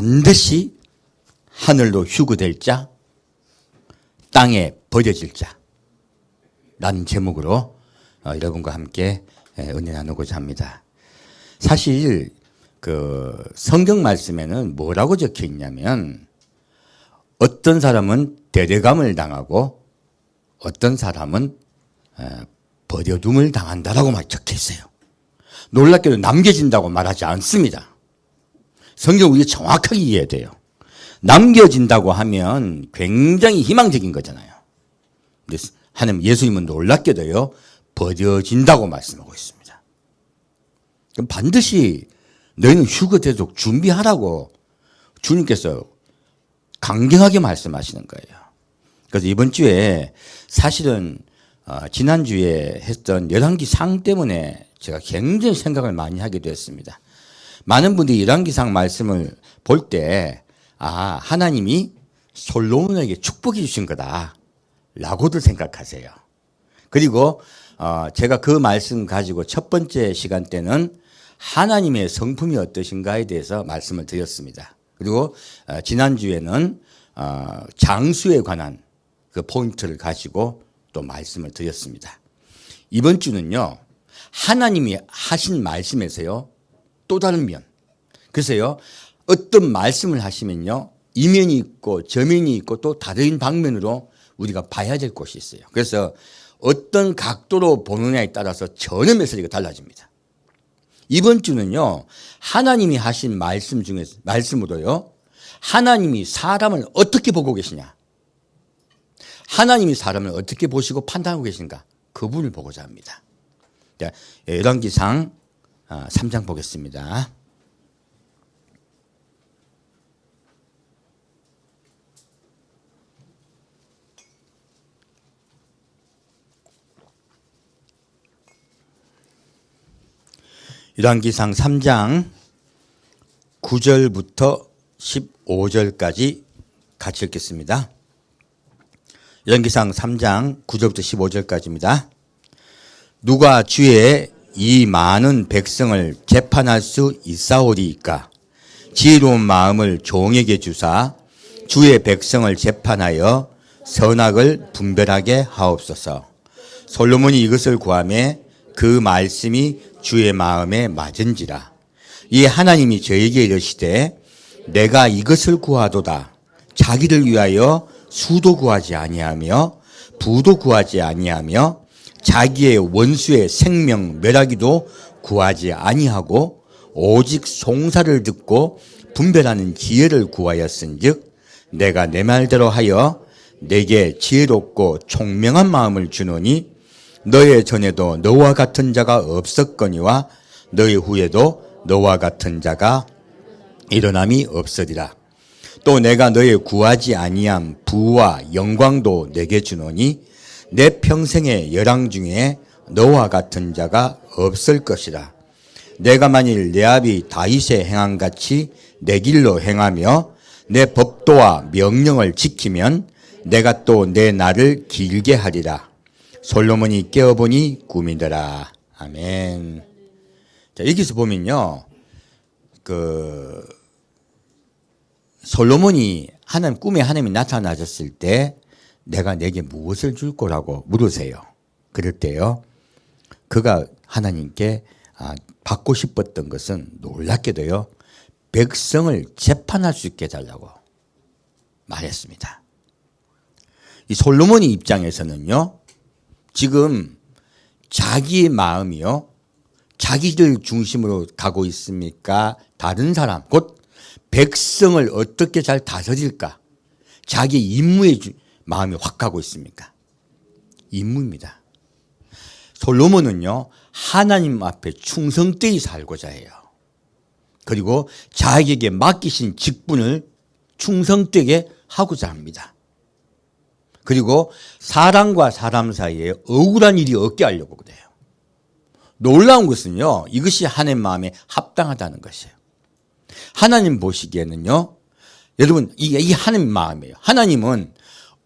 반드시 하늘로 휴거될 자, 땅에 버려질 자 라는 제목으로 여러분과 함께 은혜 나누고자 합니다. 사실 그 성경 말씀에는 뭐라고 적혀 있냐면 어떤 사람은 데려감을 당하고 어떤 사람은 버려둠을 당한다라고 적혀 있어요. 놀랍게도 남겨진다고 말하지 않습니다. 성경 우리가 정확하게 이해해야 돼요. 남겨진다고 하면 굉장히 희망적인 거잖아요. 근데 하나님 예수님은 놀랍게도요 버려진다고 말씀하고 있습니다. 그럼 반드시 너희는 휴거되도록 준비하라고 주님께서 강경하게 말씀하시는 거예요. 그래서 이번 주에 사실은 지난주에 했던 열왕기상 때문에 제가 굉장히 생각을 많이 하게 되었습니다. 많은 분들이 열왕기상 말씀을 볼 때 하나님이 솔로몬에게 축복해 주신 거다 라고들 생각하세요. 그리고 제가 그 말씀 가지고 첫 번째 시간 때는 하나님의 성품이 어떠신가에 대해서 말씀을 드렸습니다. 그리고 지난주에는 장수에 관한 그 포인트를 가지고 또 말씀을 드렸습니다. 이번 주는요 하나님이 하신 말씀에서요 또 다른 면, 그래서요 어떤 말씀을 하시면요 이면이 있고 저면이 있고 또 다른 방면으로 우리가 봐야 될 것이 있어요. 그래서 어떤 각도로 보느냐에 따라서 전혀 메시지가 달라집니다. 이번 주는요 하나님이 하신 말씀 중에서 말씀으로요 하나님이 사람을 어떻게 보고 계시냐, 하나님이 사람을 어떻게 보시고 판단하고 계신가, 그분을 보고자 합니다. 열왕기상 3장 보겠습니다. 열왕기상 3장 9절부터 15절까지 같이 읽겠습니다. 열왕기상 3장 9절부터 15절까지입니다. 누가 주의 이 많은 백성을 재판할 수 있사오리이까? 지혜로운 마음을 종에게 주사 주의 백성을 재판하여 선악을 분별하게 하옵소서. 솔로몬이 이것을 구하매 그 말씀이 주의 마음에 맞은지라. 이에 하나님이 저에게 이르시되 내가 이것을 구하도다. 자기를 위하여 수도 구하지 아니하며 부도 구하지 아니하며 자기의 원수의 생명 멸하기도 구하지 아니하고 오직 송사를 듣고 분별하는 지혜를 구하였은즉 내가 내 말대로 하여 내게 지혜롭고 총명한 마음을 주노니 너의 전에도 너와 같은 자가 없었거니와 너의 후에도 너와 같은 자가 일어남이 없으리라. 또 내가 너의 구하지 아니함 부와 영광도 내게 주노니 내 평생의 열왕 중에 너와 같은 자가 없을 것이라. 내가 만일 내 아비 다윗의 행함같이 내 길로 행하며 내 법도와 명령을 지키면 내가 또 내 날을 길게 하리라. 솔로몬이 깨어보니 꿈이더라. 아멘. 자, 여기서 보면요, 솔로몬이 꿈에 하나님이 나타나셨을 때 내가 내게 무엇을 줄 거라고 물으세요. 그럴 때요, 그가 하나님께 받고 싶었던 것은 놀랍게도요, 백성을 재판할 수 있게 해달라고 말했습니다. 이 솔로몬의 입장에서는요, 지금 자기의 마음이요, 자기를 중심으로 가고 있습니까? 다른 사람, 곧 백성을 어떻게 잘 다스릴까? 자기 임무의 마음이 확 가고 있습니까? 임무입니다. 솔로몬은요, 하나님 앞에 충성되이 살고자 해요. 그리고 자기에게 맡기신 직분을 충성되게 하고자 합니다. 그리고 사람과 사람 사이에 억울한 일이 없게 하려고 그래요. 놀라운 것은요, 이것이 하나님 마음에 합당하다는 것이에요. 하나님 보시기에는요, 여러분, 이게 하나님 마음이에요. 하나님은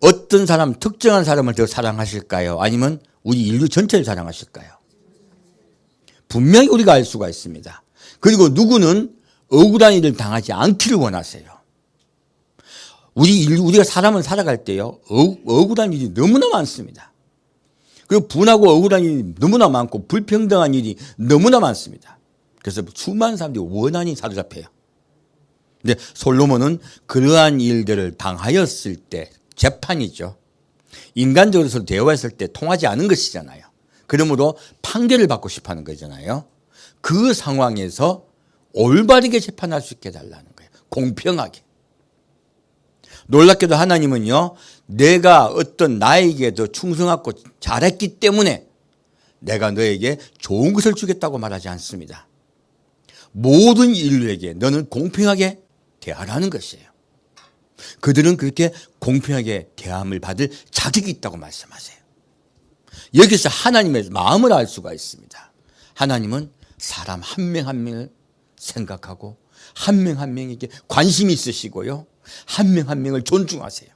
어떤 사람, 특정한 사람을 더 사랑하실까요? 아니면 우리 인류 전체를 사랑하실까요? 분명히 우리가 알 수가 있습니다. 그리고 누구는 억울한 일을 당하지 않기를 원하세요. 우리가 사람을 살아갈 때요, 억울한 일이 너무나 많습니다. 그리고 분하고 억울한 일이 너무나 많고 불평등한 일이 너무나 많습니다. 그래서 수많은 사람들이 원한이 사로잡혀요. 근데 솔로몬은 그러한 일들을 당하였을 때, 재판이죠. 인간적으로 대화했을 때 통하지 않은 것이잖아요. 그러므로 판결을 받고 싶어 하는 거잖아요. 그 상황에서 올바르게 재판할 수 있게 해달라는 거예요. 공평하게. 놀랍게도 하나님은요, 내가 어떤 나에게도 충성하고 잘했기 때문에 내가 너에게 좋은 것을 주겠다고 말하지 않습니다. 모든 인류에게 너는 공평하게 대하라는 것이에요. 그들은 그렇게 공평하게 대함을 받을 자격이 있다고 말씀하세요. 여기서 하나님의 마음을 알 수가 있습니다. 하나님은 사람 한 명 한 명을 생각하고 한 명 한 명에게 관심이 있으시고요, 한 명 한 명을 존중하세요.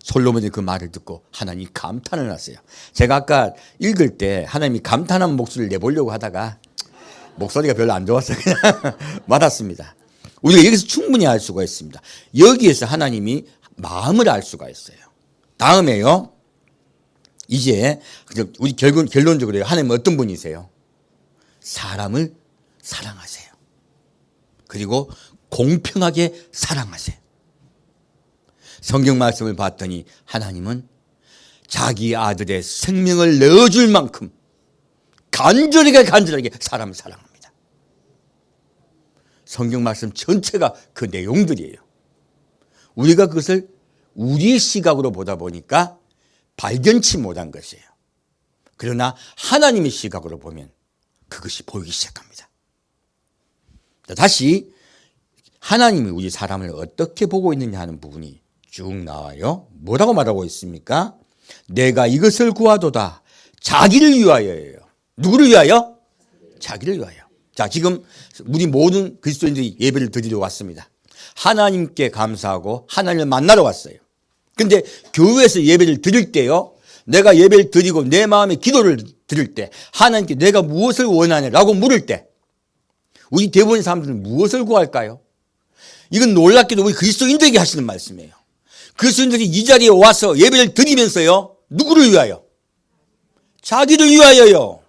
솔로몬이 그 말을 듣고 하나님이 감탄을 하세요. 제가 아까 읽을 때 하나님이 감탄한 목소리를 내보려고 하다가 목소리가 별로 안 좋아서 그냥 말았습니다. 우리가 여기서 충분히 알 수가 있습니다. 여기에서 하나님이 마음을 알 수가 있어요. 다음에요, 이제 우리 결론적으로 하나님은 어떤 분이세요? 사람을 사랑하세요. 그리고 공평하게 사랑하세요. 성경 말씀을 봤더니 하나님은 자기 아들의 생명을 내어줄 만큼 간절하게 사람을 사랑합니다. 성경 말씀 전체가 그 내용들이에요. 우리가 그것을 우리의 시각으로 보다 보니까 발견치 못한 것이에요. 그러나 하나님의 시각으로 보면 그것이 보이기 시작합니다. 다시 하나님이 우리 사람을 어떻게 보고 있느냐 하는 부분이 쭉 나와요. 뭐라고 말하고 있습니까? 내가 이것을 구하도다. 자기를 위하여예요. 누구를 위하여? 자기를 위하여. 자, 지금 우리 모든 그리스도인들이 예배를 드리러 왔습니다. 하나님께 감사하고 하나님을 만나러 왔어요. 근데 교회에서 예배를 드릴 때요, 내가 예배를 드리고 내 마음의 기도를 드릴 때 하나님께 내가 무엇을 원하냐라고 물을 때 우리 대부분의 사람들은 무엇을 구할까요? 이건 놀랍게도 우리 그리스도인들에게 하시는 말씀이에요. 그리스도인들이 이 자리에 와서 예배를 드리면서요, 누구를 위하여? 자기를 위하여요.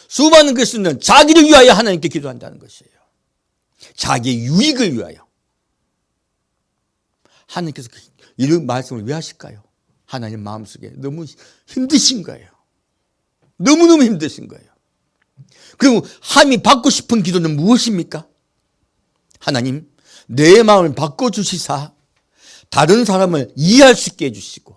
수많은 그리스도인들은 자기를 위하여 하나님께 기도한다는 것이에요. 자기의 유익을 위하여. 하나님께서 이런 말씀을 왜 하실까요? 하나님 마음속에 너무 힘드신 거예요. 너무너무 힘드신 거예요. 그럼 하나님이 받고 싶은 기도는 무엇입니까? 하나님, 내 마음을 바꿔주시사 다른 사람을 이해할 수 있게 해주시고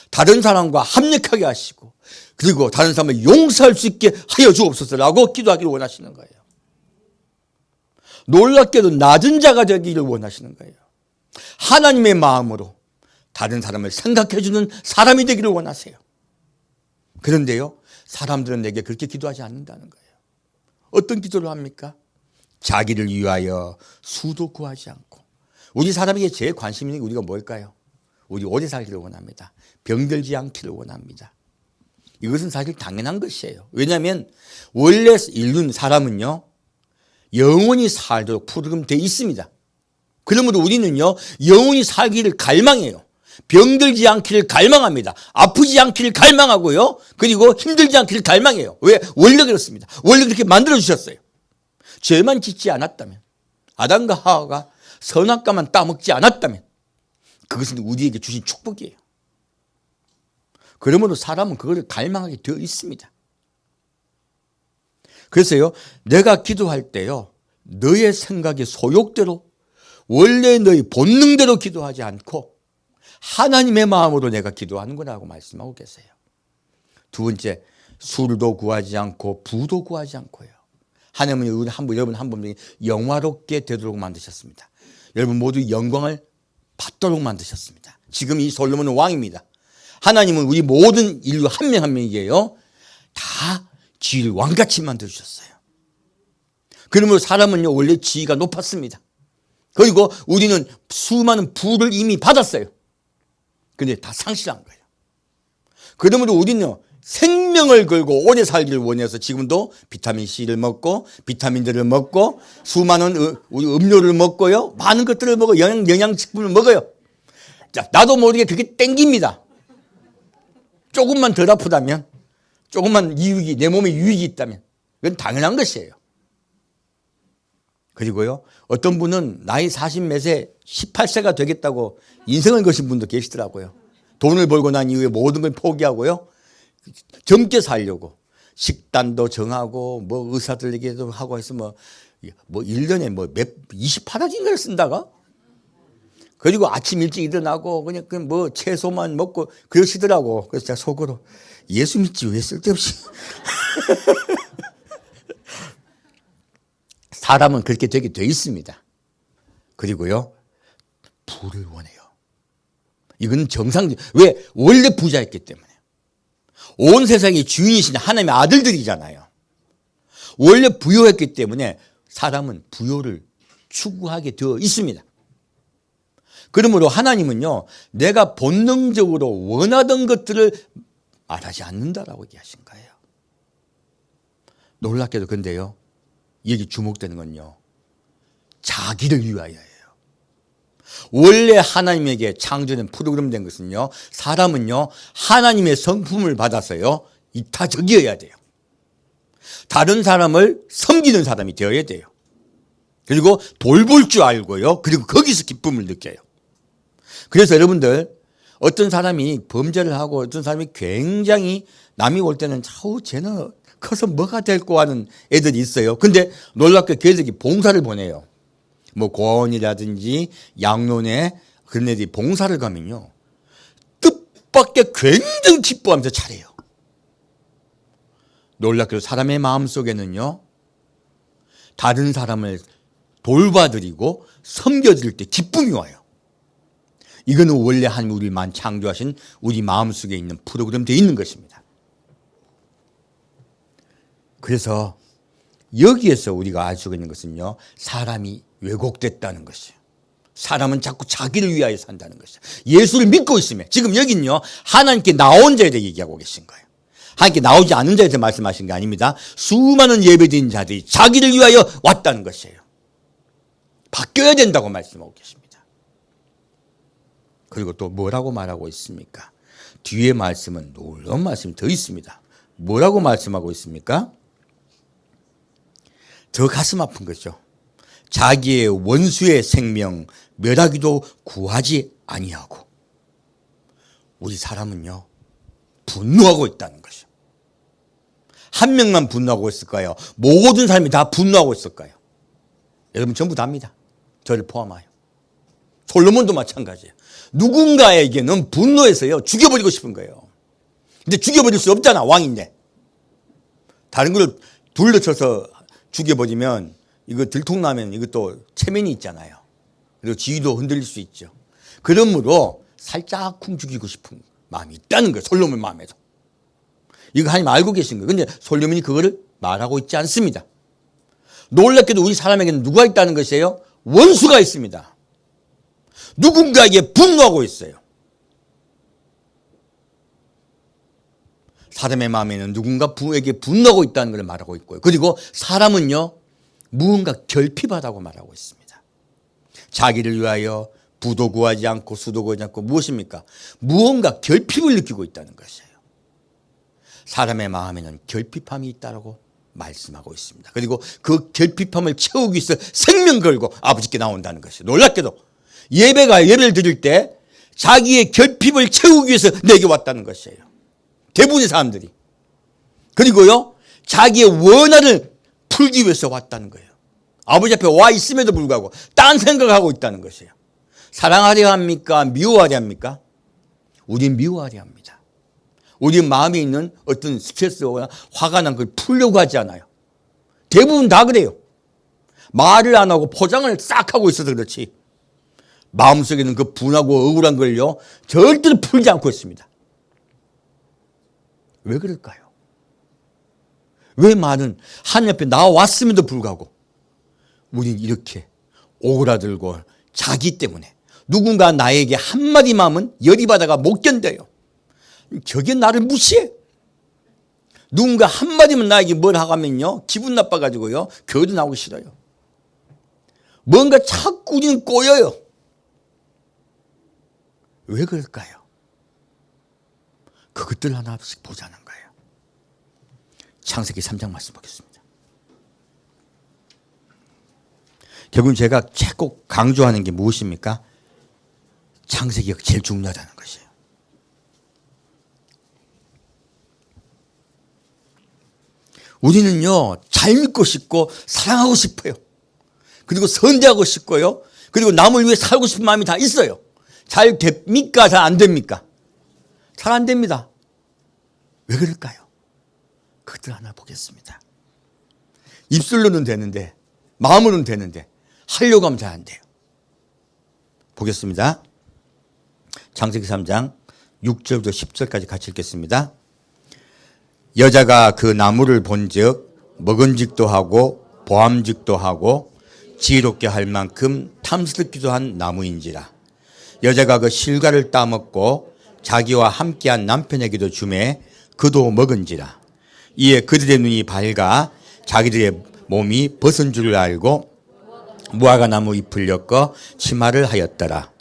다른 사람과 합력하게 하시고 그리고 다른 사람을 용서할 수 있게 하여 주옵소서라고 기도하기를 원하시는 거예요. 놀랍게도 낮은 자가 되기를 원하시는 거예요. 하나님의 마음으로 다른 사람을 생각해주는 사람이 되기를 원하세요. 그런데요, 사람들은 내게 그렇게 기도하지 않는다는 거예요. 어떤 기도를 합니까? 자기를 위하여 수도 구하지 않고. 우리 사람에게 제일 관심 있는 게 우리가 뭘까요? 우리 오래 살기를 원합니다. 병들지 않기를 원합니다. 이것은 사실 당연한 것이에요. 왜냐하면 원래 인류는 사람은요, 영원히 살도록 프로그램되어 있습니다. 그러므로 우리는요, 영원히 살기를 갈망해요. 병들지 않기를 갈망합니다. 아프지 않기를 갈망하고요. 그리고 힘들지 않기를 갈망해요. 왜? 원래 그렇습니다. 원래 그렇게 만들어주셨어요. 죄만 짓지 않았다면, 아담과 하와가 선악과만 따먹지 않았다면 그것은 우리에게 주신 축복이에요. 그러므로 사람은 그것을 갈망하게 되어 있습니다. 그래서요, 내가 기도할 때요, 너의 생각의 소욕대로 원래 너의 본능대로 기도하지 않고 하나님의 마음으로 내가 기도하는 거라고 말씀하고 계세요. 두 번째, 술도 구하지 않고 부도 구하지 않고요. 하나님은 여러분 한 분이 영화롭게 되도록 만드셨습니다. 여러분 모두 영광을 받도록 만드셨습니다. 지금 이 솔로몬은 왕입니다. 하나님은 우리 모든 인류 한 명 한 명에게요, 다 지위를 왕같이 만들어주셨어요. 그러므로 사람은요, 원래 지위가 높았습니다. 그리고 우리는 수많은 부를 이미 받았어요. 근데 다 상실한 거예요. 그러므로 우리는 생명을 걸고 오래 살기를 원해서 지금도 비타민C를 먹고 비타민들을 먹고 수많은 우리 음료를 먹고요. 많은 것들을 먹어 영양식품을 먹어요. 자, 나도 모르게 그게 땡깁니다. 조금만 덜 아프다면, 조금만 이익이, 내 몸에 유익이 있다면 그건 당연한 것이에요. 그리고요, 어떤 분은 나이 40 몇 세, 18세가 되겠다고 인생을 거신 분도 계시더라고요. 돈을 벌고 난 이후에 모든 걸 포기하고요, 젊게 살려고 식단도 정하고 뭐 의사들에게도 하고 해서 뭐 1년에 뭐 28가지인가를 쓴다가, 그리고 아침 일찍 일어나고 그냥 뭐 채소만 먹고 그러시더라고. 그래서 제가 속으로 예수 믿지 왜 쓸데없이. 사람은 그렇게 되게 돼 있습니다. 그리고요, 부를 원해요. 이건 정상적. 왜? 원래 부자였기 때문에. 온 세상의 주인이신 하나님의 아들들이잖아요. 원래 부유했기 때문에 사람은 부유를 추구하게 되어 있습니다. 그러므로 하나님은요, 내가 본능적으로 원하던 것들을 말하지 않는다라고 얘기하신 거예요. 놀랍게도 근데요, 여기 주목되는 건요, 자기를 위하여예요. 원래 하나님에게 창조된 프로그램 된 것은요, 사람은요 하나님의 성품을 받아서요 이타적이어야 돼요. 다른 사람을 섬기는 사람이 되어야 돼요. 그리고 돌볼 줄 알고요, 그리고 거기서 기쁨을 느껴요. 그래서 여러분들, 어떤 사람이 범죄를 하고 어떤 사람이 굉장히 남이 올 때는 쟤는 커서 뭐가 될거 하는 애들이 있어요. 근데 놀랍게 걔들이 봉사를 보내요. 뭐 고아원이라든지 양론에 그런 애들이 봉사를 가면요, 뜻밖의 굉장히 기뻐하면서 잘해요. 놀랍게도 사람의 마음속에는요, 다른 사람을 돌봐드리고 섬겨드릴 때 기쁨이 와요. 이거는 원래 하나님 우리만 창조하신 우리 마음속에 있는 프로그램 되어 있는 것입니다. 그래서 여기에서 우리가 알 수가 있는 것은요, 사람이 왜곡됐다는 것이에요. 사람은 자꾸 자기를 위하여 산다는 것이에요. 예수를 믿고 있으면, 지금 여기는요 하나님께 나온 자에 대해 얘기하고 계신 거예요. 하나님께 나오지 않은 자에 대해 말씀하신 게 아닙니다. 수많은 예배드린 자들이 자기를 위하여 왔다는 것이에요. 바뀌어야 된다고 말씀하고 계십니다. 그리고 또 뭐라고 말하고 있습니까? 뒤에 말씀은 놀라운 말씀이 더 있습니다. 뭐라고 말씀하고 있습니까? 더 가슴 아픈 거죠. 자기의 원수의 생명 멸하기도 구하지 아니하고. 우리 사람은요, 분노하고 있다는 것이죠. 한 명만 분노하고 있을까요? 모든 사람이 다 분노하고 있을까요? 여러분 전부 다입니다. 저를 포함하여. 솔로몬도 마찬가지예요. 누군가에게는 분노해서요 죽여버리고 싶은 거예요. 근데 죽여버릴 수 없잖아, 왕인데. 다른 걸 둘러쳐서 죽여버리면 이거 들통나면 이것도 체면이 있잖아요. 그리고 지위도 흔들릴 수 있죠. 그러므로 살짝쿵 죽이고 싶은 마음이 있다는 거예요, 솔로몬 마음에도. 이거 하나님 알고 계신 거예요. 근데 솔로몬이 그거를 말하고 있지 않습니다. 놀랍게도 우리 사람에게는 누가 있다는 것이에요? 원수가 있습니다. 누군가에게 분노하고 있어요. 사람의 마음에는 누군가에게 분노하고 있다는 걸 말하고 있고요. 그리고 사람은요, 무언가 결핍하다고 말하고 있습니다. 자기를 위하여 부도 구하지 않고 수도 구하지 않고 무엇입니까? 무언가 결핍을 느끼고 있다는 것이에요. 사람의 마음에는 결핍함이 있다고 말씀하고 있습니다. 그리고 그 결핍함을 채우기 위해서 생명 걸고 아버지께 나온다는 것이에요. 놀랍게도 예배를 드릴 때 자기의 결핍을 채우기 위해서 내게 왔다는 것이에요. 대부분의 사람들이. 그리고요, 자기의 원한을 풀기 위해서 왔다는 거예요. 아버지 앞에 와 있음에도 불구하고 딴 생각하고 있다는 것이에요. 사랑하려 합니까? 미워하려 합니까? 우린 미워하려 합니다. 우리 마음에 있는 어떤 스트레스나 화가 난 걸 풀려고 하지 않아요. 대부분 다 그래요. 말을 안 하고 포장을 싹 하고 있어서 그렇지, 마음속에는 그 분하고 억울한 걸요 절대로 풀지 않고 있습니다. 왜 그럴까요? 왜 많은 하나님 앞에 나왔음에도 불구하고 우린 이렇게 오그라들고 자기 때문에 누군가 나에게 한마디 마음은 열이 받아가 못 견뎌요. 저게 나를 무시해. 누군가 한마디만 나에게 뭘 하고 하면요, 기분 나빠가지고요, 교회도 나오기 싫어요. 뭔가 자꾸 우리는 꼬여요. 왜 그럴까요? 그것들 하나씩 보자는 거예요. 창세기 3장 말씀 보겠습니다. 결국 제가 꼭 강조하는 게 무엇입니까? 창세기가 제일 중요하다는 것이에요. 우리는요, 잘 믿고 싶고 사랑하고 싶어요. 그리고 선대하고 싶고요. 그리고 남을 위해 살고 싶은 마음이 다 있어요. 잘 됩니까? 잘 안 됩니까? 잘 안 됩니다. 왜 그럴까요? 그것들 하나 보겠습니다. 입술로는 되는데, 마음으로는 되는데 하려고 하면 잘 안 돼요. 보겠습니다. 창세기 3장 6절부터 10절까지 같이 읽겠습니다. 여자가 그 나무를 본즉 먹은직도 하고 보암직도 하고 지혜롭게 할 만큼 탐스럽기도 한 나무인지라. 여자가 그 실과를 따먹고 자기와 함께한 남편에게도 주매 그도 먹은지라. 이에 그들의 눈이 밝아 자기들의 몸이 벗은 줄을 알고 무화과 나무 잎을 엮어 치마를 하였더라.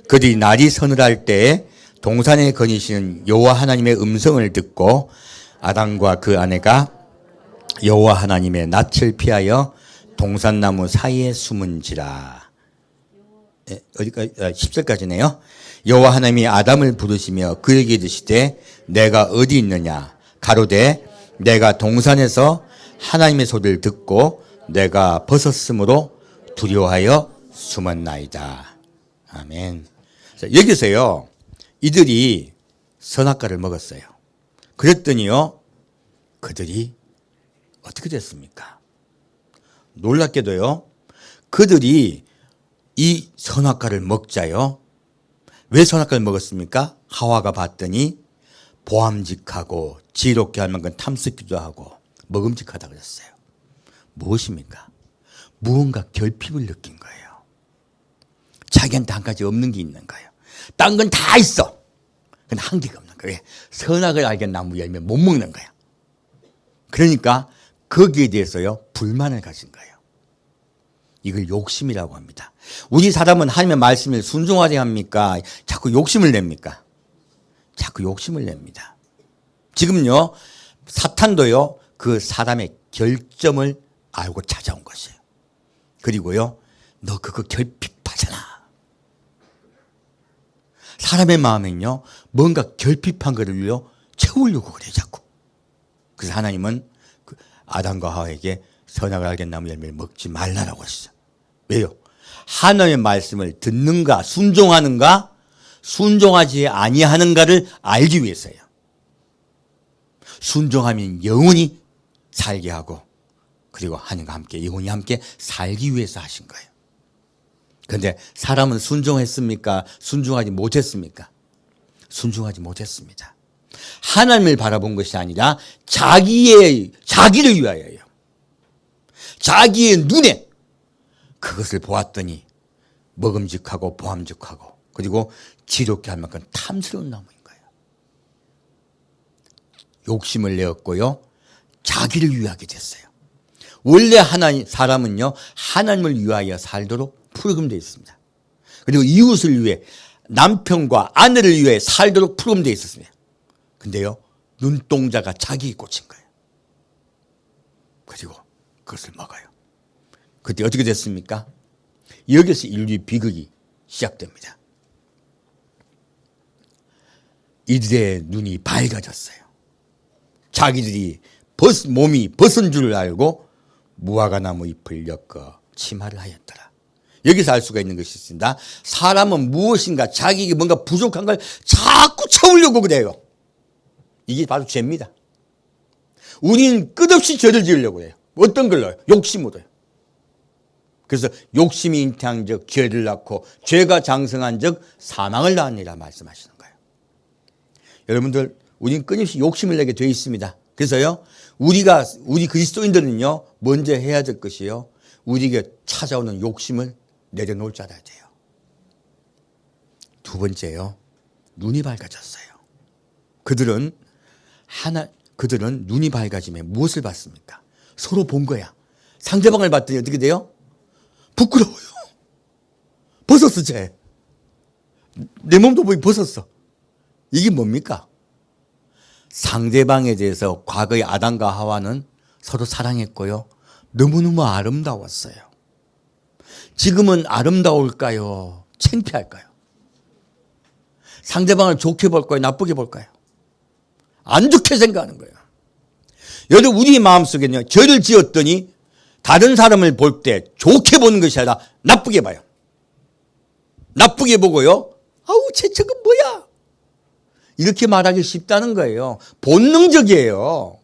그들이 날이 서늘할 때에 동산에 거니시는 여호와 하나님의 음성을 듣고 아담과 그 아내가 여호와 하나님의 낯을 피하여 동산나무 사이에 숨은지라. 어디까지? 10절까지네요. 여호와 하나님이 아담을 부르시며 그에게 이르시되 내가 어디 있느냐? 가로되 내가 동산에서 하나님의 소리를 듣고 내가 벗었으므로 두려워하여 숨었나이다. 아멘. 자, 여기서요, 이들이 선악과를 먹었어요. 그랬더니요, 그들이 어떻게 됐습니까? 놀랍게도요, 그들이 이 선악과를 먹자요. 왜 선악과를 먹었습니까? 하와가 봤더니 보암직하고 지혜롭게 할 만큼 탐스럽기도 하고 먹음직하다 그랬어요. 무엇입니까? 무언가 결핍을 느낀 거예요. 자기한테 한 가지 없는 게 있는 거예요. 딴 건 다 있어. 근데 한 개가 없는 거예요. 선악을 알게 나무 열매 못 먹는 거야. 그러니까 거기에 대해서요, 불만을 가진 거예요. 이걸 욕심이라고 합니다. 우리 사람은 하나님의 말씀을 순종하지 합니까? 자꾸 욕심을 냅니까? 자꾸 욕심을 냅니다. 지금요, 사탄도요, 그 사람의 결점을 알고 찾아온 것이에요. 그리고요, 너 그거 결핍하잖아. 사람의 마음엔요, 뭔가 결핍한 거를요, 채우려고 그래, 자꾸. 그래서 하나님은 그 아담과 하와에게 선악을 알게 나무 열매를 먹지 말라라고 하시죠. 왜요? 하나님의 말씀을 듣는가, 순종하는가, 순종하지 아니하는가를 알기 위해서예요. 순종하면 영원히 살게 하고, 그리고 하나님과 함께 영원히 함께 살기 위해서 하신 거예요. 그런데 사람은 순종했습니까? 순종하지 못했습니까? 순종하지 못했습니다. 하나님을 바라본 것이 아니라 자기를 위하여요. 자기의 눈에 그것을 보았더니 먹음직하고 보암직하고 그리고 지롭게 할 만큼 탐스러운 나무인 거예요. 욕심을 내었고요, 자기를 위하게 됐어요. 원래 사람은요, 하나님을 위하여 살도록 프로그램되어 있습니다. 그리고 이웃을 위해, 남편과 아내를 위해 살도록 프로그램되어 있었습니다. 근데요, 눈동자가 자기에 꽂힌 거예요. 그리고 그것을 먹어요. 그때 어떻게 됐습니까? 여기서 인류의 비극이 시작됩니다. 이들의 눈이 밝아졌어요. 자기들이 몸이 벗은 줄을 알고 무화과 나무 잎을 엮어 치마를 하였더라. 여기서 알 수가 있는 것이 있습니다. 사람은 무엇인가 자기에게 뭔가 부족한 걸 자꾸 채우려고 그래요. 이게 바로 죄입니다. 우리는 끝없이 죄를 지으려고 해요. 어떤 걸로요? 욕심으로요. 그래서 욕심이 잉태한 적 죄를 낳고 죄가 장성한 적 사망을 낳으니라 말씀하시는 거예요. 여러분들, 우리는 끊임없이 욕심을 내게 되어 있습니다. 그래서요, 우리 그리스도인들은요, 먼저 해야 될 것이요, 우리에게 찾아오는 욕심을 내려놓을 줄 알아야 돼요. 두 번째요, 눈이 밝아졌어요. 그들은 그들은 눈이 밝아지며 무엇을 봤습니까? 서로 본 거야. 상대방을 봤더니 어떻게 돼요? 부끄러워요. 벗었어, 쟤. 내 몸도 보기 벗었어. 이게 뭡니까? 상대방에 대해서 과거의 아담과 하와는 서로 사랑했고요. 너무너무 아름다웠어요. 지금은 아름다울까요? 창피할까요? 상대방을 좋게 볼까요? 나쁘게 볼까요? 안 좋게 생각하는 거예요. 여러분, 우리 마음속에는요, 죄를 지었더니 다른 사람을 볼 때 좋게 보는 것이 아니라 나쁘게 봐요. 나쁘게 보고요. 아우, 쟤 저건 뭐야? 이렇게 말하기 쉽다는 거예요. 본능적이에요.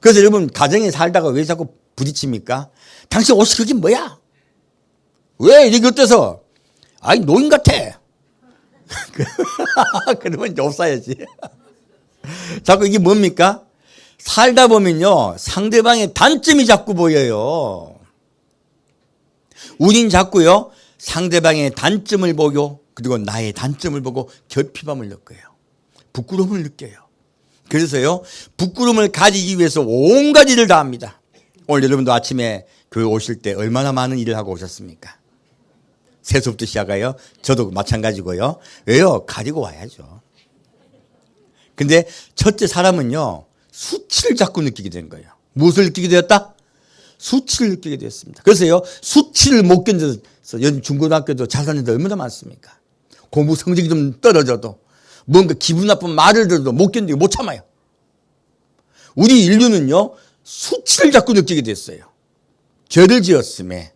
그래서 여러분, 가정에 살다가 왜 자꾸 부딪힙니까? 당신 옷이 그게 뭐야? 왜 이렇게 어때서? 아이, 노인 같아. 그러면 이제 옷 사야지. 자꾸 이게 뭡니까? 살다 보면요, 상대방의 단점이 자꾸 보여요. 우린 자꾸요, 상대방의 단점을 보고, 그리고 나의 단점을 보고 결핍감을 느껴요. 부끄러움을 느껴요. 그래서요, 부끄러움을 가지기 위해서 온갖 일을 다 합니다. 오늘 여러분도 아침에 교회 오실 때 얼마나 많은 일을 하고 오셨습니까? 세수부터 시작해요. 저도 마찬가지고요. 왜요? 가지고 와야죠. 근데 첫째 사람은요, 수치를 자꾸 느끼게 된 거예요. 무엇을 느끼게 되었다? 수치를 느끼게 되었습니다. 그래서요, 수치를 못 견뎌서 요즘 중고등학교도 자살한 애들 얼마나 많습니까? 공부 성적이 좀 떨어져도 뭔가 기분 나쁜 말을 들어도 못 견디고 못 참아요. 우리 인류는요, 수치를 자꾸 느끼게 됐어요. 죄를 지었음에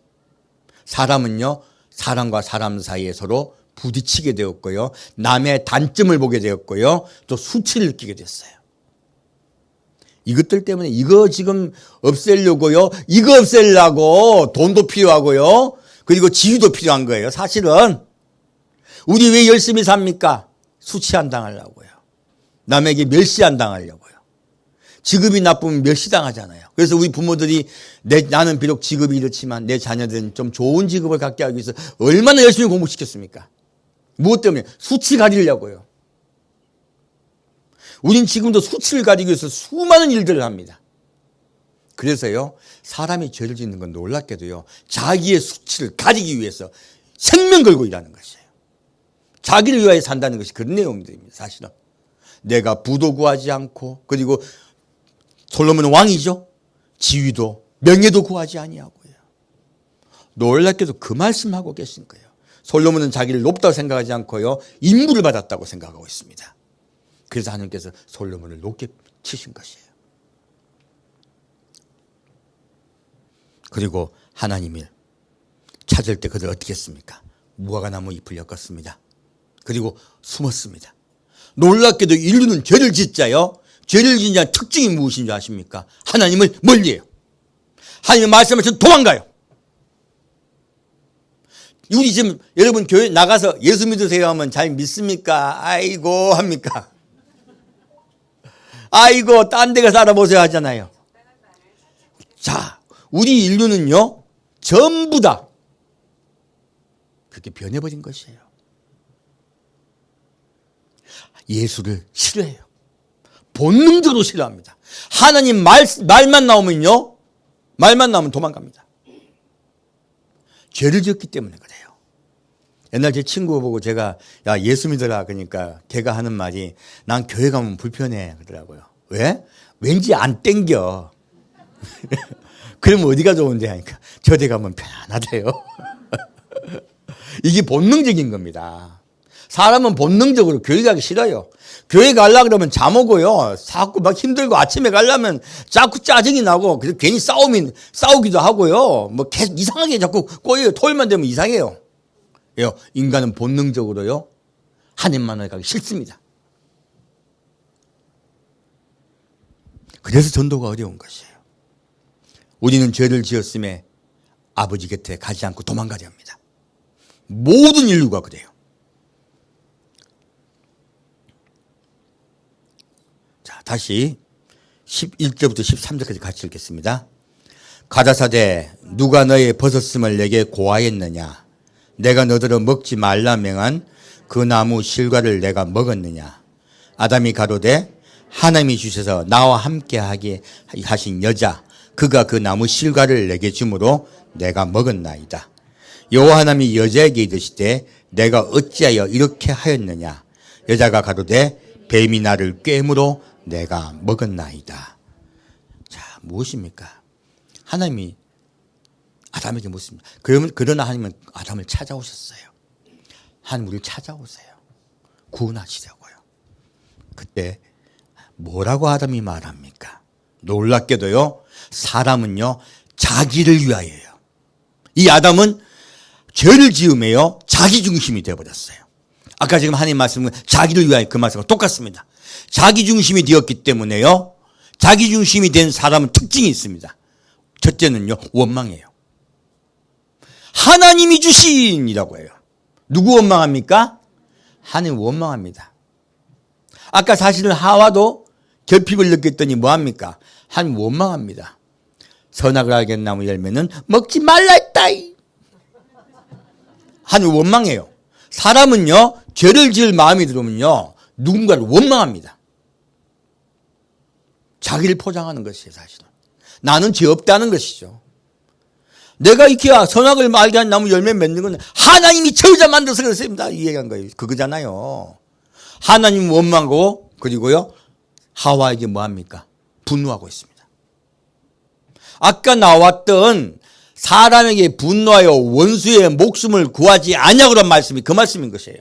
사람은요, 사람과 사람 사이에 서로 부딪히게 되었고요. 남의 단점을 보게 되었고요. 또 수치를 느끼게 됐어요. 이것들 때문에 이거 지금 없애려고요. 이거 없애려고 돈도 필요하고요. 그리고 지위도 필요한 거예요. 사실은 우리 왜 열심히 삽니까? 수치 안 당하려고요. 남에게 멸시 안 당하려고요. 직업이 나쁘면 멸시당하잖아요. 그래서 우리 부모들이 나는 비록 직업이 이렇지만 내 자녀들은 좀 좋은 직업을 갖게 하기 위해서 얼마나 열심히 공부시켰습니까? 무엇 때문에? 수치 가리려고요. 우린 지금도 수치를 가리기 위해서 수많은 일들을 합니다. 그래서요, 사람이 죄를 짓는 건 놀랍게도요, 자기의 수치를 가리기 위해서 생명 걸고 일하는 것이에요. 자기를 위하여 산다는 것이 그런 내용들입니다. 사실은 내가 부도 구하지 않고, 그리고 솔로몬은 왕이죠. 지위도 명예도 구하지 아니하고요. 놀랍게도 그 말씀하고 계신 거예요. 솔로몬은 자기를 높다고 생각하지 않고요, 인물을 받았다고 생각하고 있습니다. 그래서 하나님께서 솔로몬을 높게 치신 것이에요. 그리고 하나님을 찾을 때 그들 어떻게 했습니까? 무화과나무 잎을 엮었습니다. 그리고 숨었습니다. 놀랍게도 인류는 죄를 짓자요. 죄를 짓는 자의 특징이 무엇인지 아십니까? 하나님을 멀리해요. 하나님의 말씀하셔서 도망가요. 우리 지금 여러분 교회 나가서 예수 믿으세요 하면 잘 믿습니까? 아이고 합니까? 아이고 딴 데 가서 알아보세요 하잖아요. 자, 우리 인류는요, 전부 다 그렇게 변해버린 것이에요. 예수를 싫어해요. 본능적으로 싫어합니다. 하나님 말만 나오면요, 말만 나오면 도망갑니다. 죄를 지었기 때문에 그래요. 옛날 제 친구 보고 제가 야 예수 믿어라 그러니까 걔가 하는 말이 난 교회 가면 불편해 그러더라고요. 왜? 왠지 안 땡겨. 그러면 어디가 좋은데 하니까 저대 가면 편하대요. 이게 본능적인 겁니다. 사람은 본능적으로 교회 가기 싫어요. 교회 가려고 그러면 잠 오고요. 자꾸 막 힘들고 아침에 가려면 자꾸 짜증이 나고 그래서 괜히 싸우기도 하고요. 뭐 계속 이상하게 자꾸 꼬여요. 토요일만 되면 이상해요. 인간은 본능적으로요, 하나님만을 가기 싫습니다. 그래서 전도가 어려운 것이에요. 우리는 죄를 지었음에 아버지 곁에 가지 않고 도망가려 합니다. 모든 인류가 그래요. 자, 다시 11절부터 13절까지 같이 읽겠습니다. 가라사대 누가 너의 벗었음을 내게 고하였느냐? 내가 너더러 먹지 말라 명한 그 나무 실과를 내가 먹었느냐? 아담이 가로되 하나님이 주셔서 나와 함께 하게 하신 여자, 그가 그 나무 실과를 내게 주므로 내가 먹었나이다. 여호와 하나님이 여자에게 이르시되 내가 어찌하여 이렇게 하였느냐. 여자가 가로되 뱀이 나를 꿰므로 내가 먹었나이다. 자, 무엇입니까? 하나님이 아담에게 묻습니다. 그러나 하나님은 아담을 찾아오셨어요. 하나님 우리를 찾아오세요. 구원하시려고요. 그때 뭐라고 아담이 말합니까? 놀랍게도요, 사람은요 자기를 위하여요. 이 아담은 죄를 지으며요 자기 중심이 되어버렸어요. 아까 지금 하나님 말씀은 자기를 위하여, 그 말씀과 똑같습니다. 자기 중심이 되었기 때문에요, 자기 중심이 된 사람은 특징이 있습니다. 첫째는요, 원망해요. 하나님이 주신이라고 해요. 누구 원망합니까? 하나님 원망합니다. 아까 사실은 하와도 결핍을 느꼈더니 뭐합니까? 하나님 원망합니다. 선악을 알게 된 나무 열매는 먹지 말라 했다. 하나님 원망해요. 사람은요 죄를 지을 마음이 들어오면요 누군가를 원망합니다. 자기를 포장하는 것이에요. 사실은 나는 죄 없다는 것이죠. 내가 이렇게 선악을 알게 한 나무 열매 맺는 건 하나님이 저 여자 만들어서 그랬습니다. 이 얘기한 거예요. 그거잖아요. 하나님 원망하고, 그리고요 하와에게 뭐합니까? 분노하고 있습니다. 아까 나왔던 사람에게 분노하여 원수의 목숨을 구하지 아니하고란 말씀이 그 말씀인 것이에요.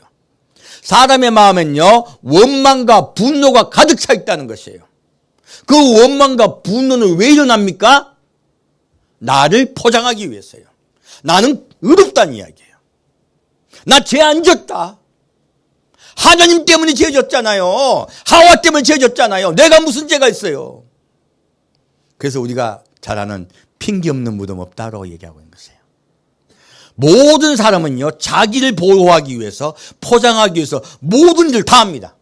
사람의 마음엔요 원망과 분노가 가득 차 있다는 것이에요. 그 원망과 분노는 왜 일어납니까? 나를 포장하기 위해서요. 나는 의롭다는 이야기예요. 나 죄 안 졌다. 하나님 때문에 죄 졌잖아요. 하와 때문에 죄 졌잖아요. 내가 무슨 죄가 있어요. 그래서 우리가 잘 아는 핑계 없는 무덤 없다라고 얘기하고 있는 것이에요. 모든 사람은요 자기를 보호하기 위해서, 포장하기 위해서 모든 일을 다 합니다.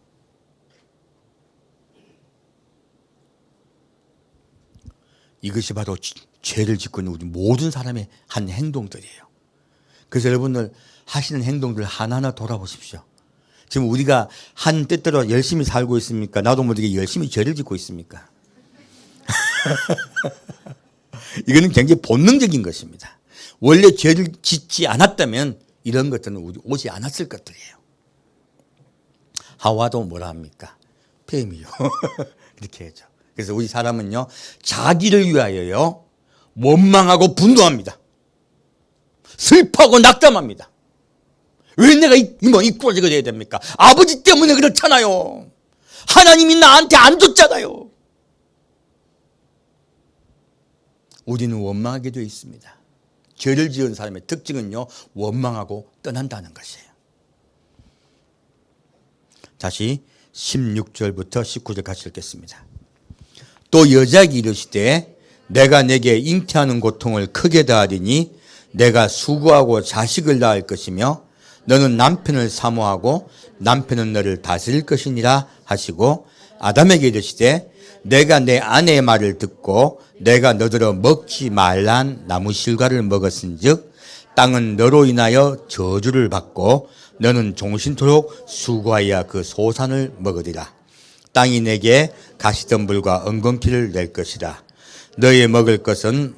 이것이 바로 죄를 짓고 있는 우리 모든 사람의 한 행동들이에요. 그래서 여러분들 하시는 행동들 하나하나 돌아보십시오. 지금 우리가 한 뜻대로 열심히 살고 있습니까? 나도 모르게 열심히 죄를 짓고 있습니까? 이거는 굉장히 본능적인 것입니다. 원래 죄를 짓지 않았다면 이런 것들은 오지 않았을 것들이에요. 하와도 뭐라 합니까? 뱀이요. 이렇게 하죠. 그래서 우리 사람은요 자기를 위하여요 원망하고 분노합니다. 슬퍼하고 낙담합니다. 왜 내가 이 꼴지가 돼야 됩니까? 아버지 때문에 그렇잖아요. 하나님이 나한테 안 줬잖아요. 우리는 원망하게 되어 있습니다. 죄를 지은 사람의 특징은요 원망하고 떠난다는 것이에요. 다시 16절부터 19절 같이 읽겠습니다. 또 여자에게 이르시되 내가 내게 잉태하는 고통을 크게 다하리니 내가 수고하고 자식을 낳을 것이며 너는 남편을 사모하고 남편은 너를 다스릴 것이니라 하시고, 아담에게 이르시되 내가 내 아내의 말을 듣고 내가 너더러 먹지 말란 나무 실과를 먹었은즉 땅은 너로 인하여 저주를 받고 너는 종신토록 수고하여 그 소산을 먹으리라. 땅이 내게 가시덤불과 엉겅퀴를 낼 것이라. 너의 먹을 것은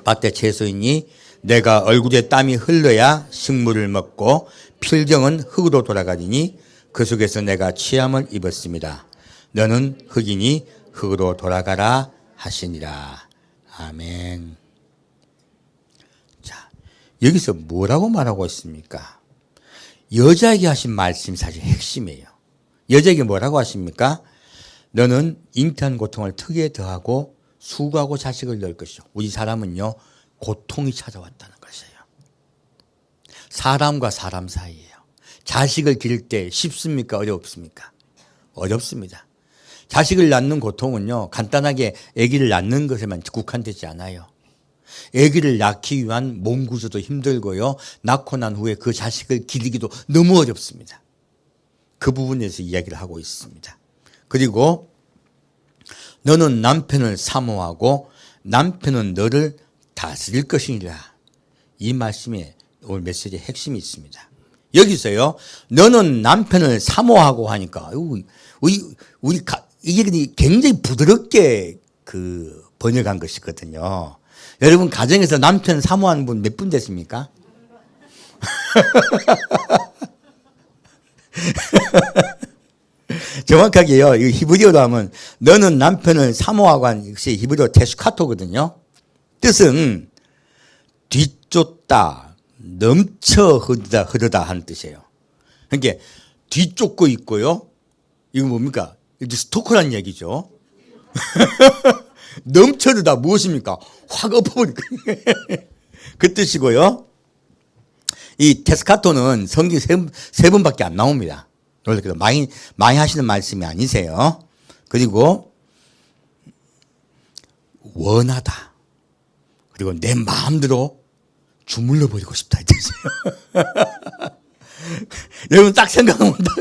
밭의 채소이니 내가 얼굴에 땀이 흘러야 식물을 먹고 필경은 흙으로 돌아가리니 그 속에서 내가 취함을 입었습니다. 너는 흙이니 흙으로 돌아가라 하시니라. 아멘. 자, 여기서 뭐라고 말하고 있습니까? 여자에게 하신 말씀이 사실 핵심이에요. 여자에게 뭐라고 하십니까? 너는 잉태한 고통을 특에 더하고 수고하고 자식을 낳을 것이요. 우리 사람은요 고통이 찾아왔다는 것이에요. 사람과 사람 사이예요. 자식을 기를 때 쉽습니까? 어렵습니까? 어렵습니다. 자식을 낳는 고통은요 간단하게 아기를 낳는 것에만 국한되지 않아요. 아기를 낳기 위한 몸 구조도 힘들고요, 낳고 난 후에 그 자식을 기르기도 너무 어렵습니다. 그 부분에서 이야기를 하고 있습니다. 그리고 너는 남편을 사모하고 남편은 너를 다스릴 것이니라. 이 말씀에 오늘 메시지의 핵심이 있습니다. 여기서요 너는 남편을 사모하고 하니까 우리 이게 굉장히 부드럽게 번역한 것이거든요. 여러분 가정에서 남편 사모하는 분 몇 분 됐습니까? 정확하게요. 이 히브리어로 하면 너는 남편을 사모하고 한 역시 히브리어 테슈카토거든요. 뜻은 뒤쫓다, 넘쳐 흐르다 하는 뜻이에요. 그러니까 뒤쫓고 있고요. 이거 뭡니까? 이제 스토커란 얘기죠. 넘쳐르다 무엇입니까? 확 엎어버리고 그 뜻이고요. 이 테스카토는 성경 세 번밖에 안 나옵니다. 놀랍게도 많이 하시는 말씀이 아니세요. 그리고 원하다. 그리고 내 마음대로 주물러 버리고 싶다 이 뜻이에요. 여러분 딱 생각합니다.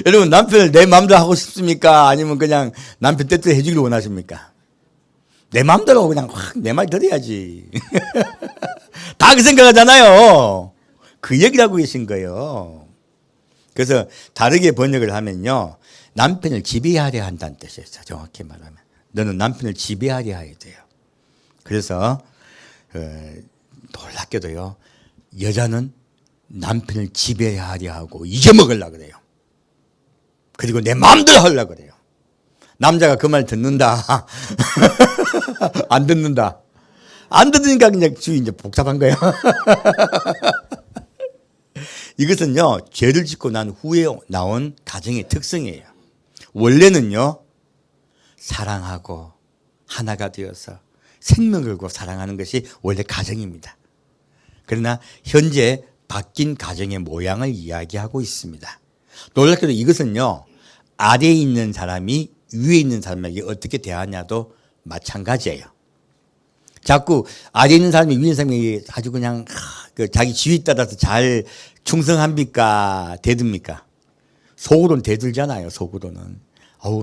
여러분 남편을 내 마음대로 하고 싶습니까? 아니면 그냥 남편 뜻대로 해주기를 원하십니까? 내 마음대로 그냥 확 내 말 들어야지. 다 그 생각하잖아요. 그 얘기를 하고 계신 거예요. 그래서 다르게 번역을 하면요. 남편을 지배하려 한다는 뜻이에요. 정확히 말하면. 너는 남편을 지배하려 해야 돼요. 그래서 놀랍게도요. 여자는 남편을 지배하려 하고 이겨먹으려고 그래요. 그리고 내 마음대로 하려고 그래요. 남자가 그 말 듣는다. 안 듣는다. 안 듣으니까 그냥 주위 이제 복잡한 거예요. 이것은요, 죄를 짓고 난 후에 나온 가정의 특성이에요. 원래는요, 사랑하고 하나가 되어서 생명을 걸고 사랑하는 것이 원래 가정입니다. 그러나 현재 바뀐 가정의 모양을 이야기하고 있습니다. 놀랍게도 이것은요, 아래에 있는 사람이 위에 있는 사람에게 어떻게 대하냐도 마찬가지예요. 자꾸 아래에 있는 사람이 위에 있는 사람에게 아주 그냥 자기 지위에 따라서 잘 충성합니까? 대듭니까? 속으로는 대들잖아요. 속으로는.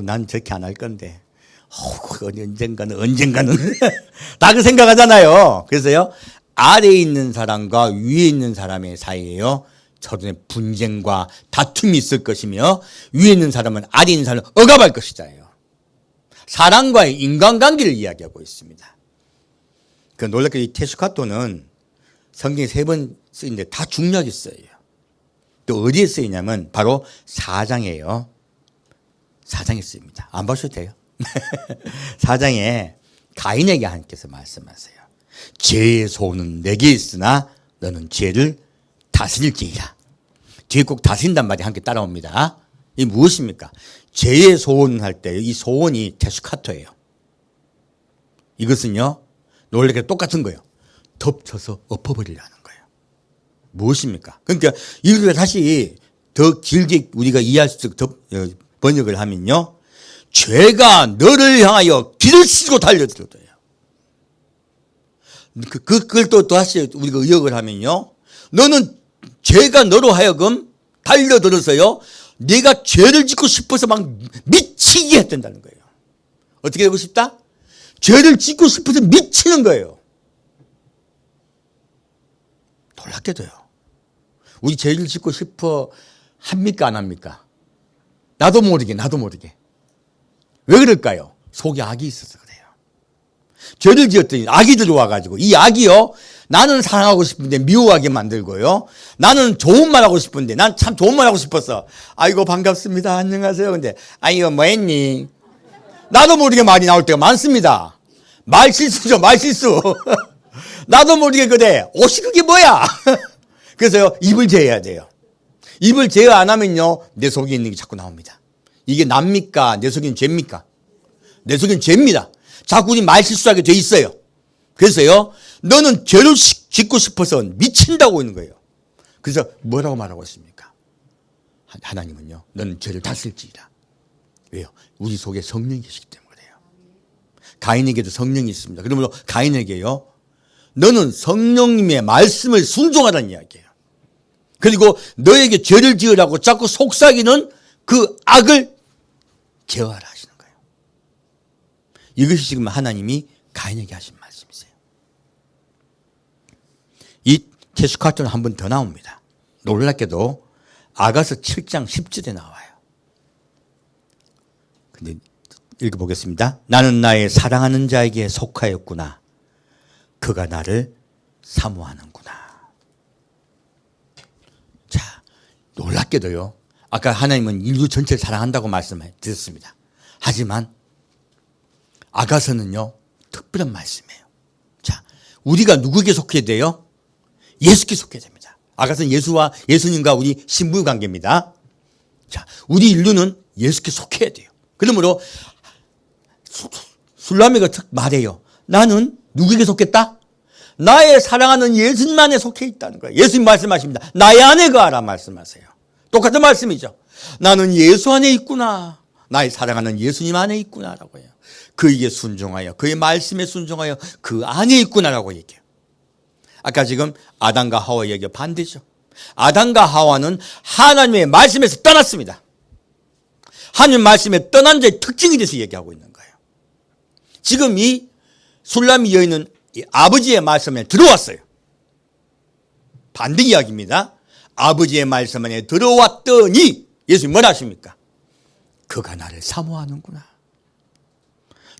난 저렇게 안 할 건데. 언젠가는. 다 그 생각하잖아요. 그래서요. 아래에 있는 사람과 위에 있는 사람의 사이에요. 서로의 분쟁과 다툼이 있을 것이며 위에 있는 사람은 아래에 있는 사람을 억압할 것이다요. 사랑과의 인간관계를 이야기하고 있습니다. 그 놀랍게 이 테슈카토는 성경에 3번 쓰이는데 다 중력이 쓰여요. 또 어디에 쓰이냐면 바로 4장이에요. 4장에 쓰입니다. 안 보셔도 돼요. 4장에 가인에게 하나님께서 말씀하세요. 죄의 소원은 내게 있으나 너는 죄를 다스릴지니라. 뒤에 꼭 다스린단 말이 함께 따라옵니다. 이게 무엇입니까? 죄의 소원 할 때 이 소원이 테슈카토예요. 이것은요. 놀랍게 똑같은 거예요. 덮쳐서 엎어버리려는 거예요. 무엇입니까? 그러니까 이걸 다시 더 길게 우리가 이해할 수 있도록 번역을 하면요. 죄가 너를 향하여 길을 치고 달려들어요. 그걸 또 다시 우리가 의역을 하면요. 너는 죄가 너로 하여금 달려들어서요. 네가 죄를 짓고 싶어서 막 미치게 했단다는 거예요. 어떻게 되고 싶다? 죄를 짓고 싶어서 미치는 거예요. 놀랍게도요. 우리 죄를 짓고 싶어 합니까? 안 합니까? 나도 모르게. 왜 그럴까요? 속에 악이 있어서 그래요. 죄를 지었더니 악이 들어와가지고 이 악이요. 나는 사랑하고 싶은데 미워하게 만들고요. 나는 좋은 말 하고 싶은데 난 참 좋은 말 하고 싶었어. 아이고 반갑습니다. 안녕하세요. 근데 아이고 뭐 했니? 나도 모르게 말이 나올 때가 많습니다. 말실수죠. 말실수. 나도 모르게 그래. 옷이 그게 뭐야? 그래서요. 입을 제해야 돼요. 입을 제어 안 하면요. 내 속에 있는 게 자꾸 나옵니다. 이게 납니까? 내 속에는 죄입니까? 내 속에는 죄입니다. 자꾸 우리 말실수하게 돼 있어요. 그래서요. 너는 죄를 짓고 싶어서 미친다고 있는 거예요. 그래서 뭐라고 말하고 있습니까? 하나님은요. 너는 죄를 다스릴지이다. 왜요? 우리 속에 성령이 계시기 때문에 그래요. 가인에게도 성령이 있습니다. 그러므로 가인에게요. 너는 성령님의 말씀을 순종하라는 이야기예요. 그리고 너에게 죄를 지으라고 자꾸 속삭이는 그 악을 제어하라 하시는 거예요. 이것이 지금 하나님이 가인에게 하신 말씀이세요. 이 테슈카토는 한 번 더 나옵니다. 놀랍게도 아가서 7장 10절에 나와요. 근데 읽어보겠습니다. 나는 나의 사랑하는 자에게 속하였구나. 그가 나를 사모하는구나. 자, 놀랍게도요. 아까 하나님은 인류 전체를 사랑한다고 말씀드렸습니다. 하지만 아가서는요. 특별한 말씀이에요. 자, 우리가 누구에게 속해야 돼요? 예수께 속해야 됩니다. 아가서는 예수님과 우리 신부 관계입니다. 자, 우리 인류는 예수께 속해야 돼요. 그러므로 술라미가 말해요. 나는 누구에게 속했다? 나의 사랑하는 예수님만에 속해 있다는 거예요. 예수님 말씀하십니다. 나의 안에 거하라 말씀하세요. 똑같은 말씀이죠. 나는 예수 안에 있구나. 나의 사랑하는 예수님 안에 있구나라고 해요. 그에게 순종하여 그의 말씀에 순종하여 그 안에 있구나라고 얘기해요. 아까 지금 아담과 하와 얘기가 반대죠. 아담과 하와는 하나님의 말씀에서 떠났습니다. 하나님 말씀에 떠난 자의 특징에 대해서 얘기하고 있는 거예요. 지금 이 술라미 여인은 아버지의 말씀에 들어왔어요. 반대 이야기입니다. 아버지의 말씀 안에 들어왔더니 예수님 뭐라 하십니까? 그가 나를 사모하는구나.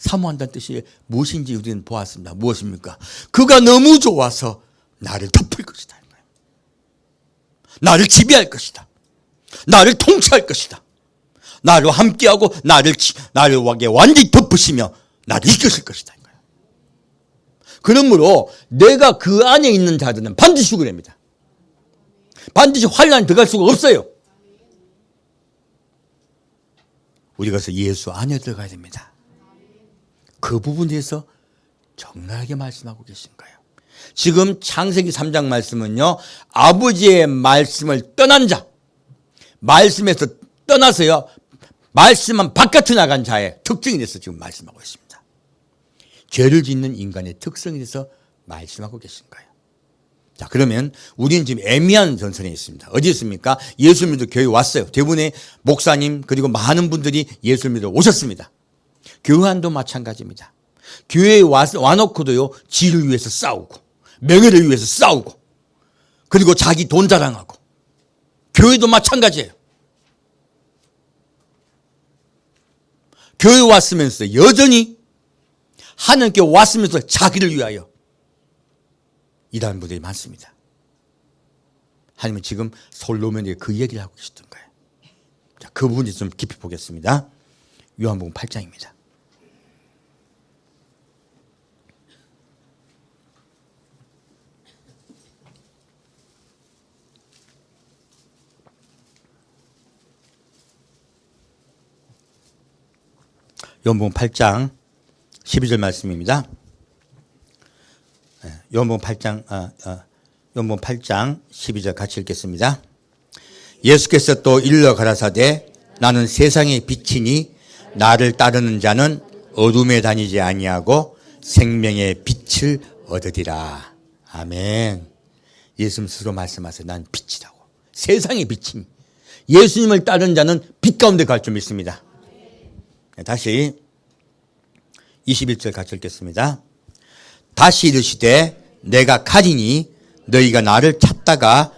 사모한다는 뜻이 무엇인지 우리는 보았습니다. 무엇입니까? 그가 너무 좋아서 나를 덮을 것이다. 나를 지배할 것이다. 나를 통치할 것이다. 나를 함께하고 나를 완전히 덮으시며 나를 이끄실 것이다. 그러므로 내가 그 안에 있는 자들은 반드시 죽게 됩니다. 반드시 환난에 들어갈 수가 없어요. 우리가 예수 안에 들어가야 됩니다. 그 부분에서 적나라하게 말씀하고 계신 거예요. 지금 창세기 3장 말씀은요. 아버지의 말씀을 떠난 자, 말씀에서 떠나서요. 말씀만 바깥으로 나간 자의 특징에 대해서 지금 말씀하고 있습니다. 죄를 짓는 인간의 특성에 대해서 말씀하고 계신 거예요. 자, 그러면 우리는 지금 애매한 전선에 있습니다. 어디 있습니까? 예수 믿어 교회 왔어요. 대부분의 목사님 그리고 많은 분들이 예수 믿어 오셨습니다. 교환도 마찬가지입니다. 교회에 와놓고도요. 지를 위해서 싸우고 명예를 위해서 싸우고 그리고 자기 돈 자랑하고 교회도 마찬가지예요. 교회 왔으면서 여전히 하나님께 왔으면서 자기를 위하여 일하는 분들이 많습니다. 하나님은 지금 솔로몬에게 그 얘기를 하고 계셨던 거예요. 자, 그 부분을 좀 깊이 보겠습니다. 요한복음 8장입니다. 요한복음 8장 12절 말씀입니다. 요한복음 8장 12절 같이 읽겠습니다. 예수께서 또 일러 가라사대 나는 세상의 빛이니 나를 따르는 자는 어둠에 다니지 아니하고 생명의 빛을 얻으리라. 아멘. 예수님 스스로 말씀하세요. 난 빛이라고. 세상의 빛이니. 예수님을 따르는 자는 빛 가운데 갈 줄 믿습니다. 다시 21절 같이 읽겠습니다. 다시 이르시되 내가 가리니 너희가 나를 찾다가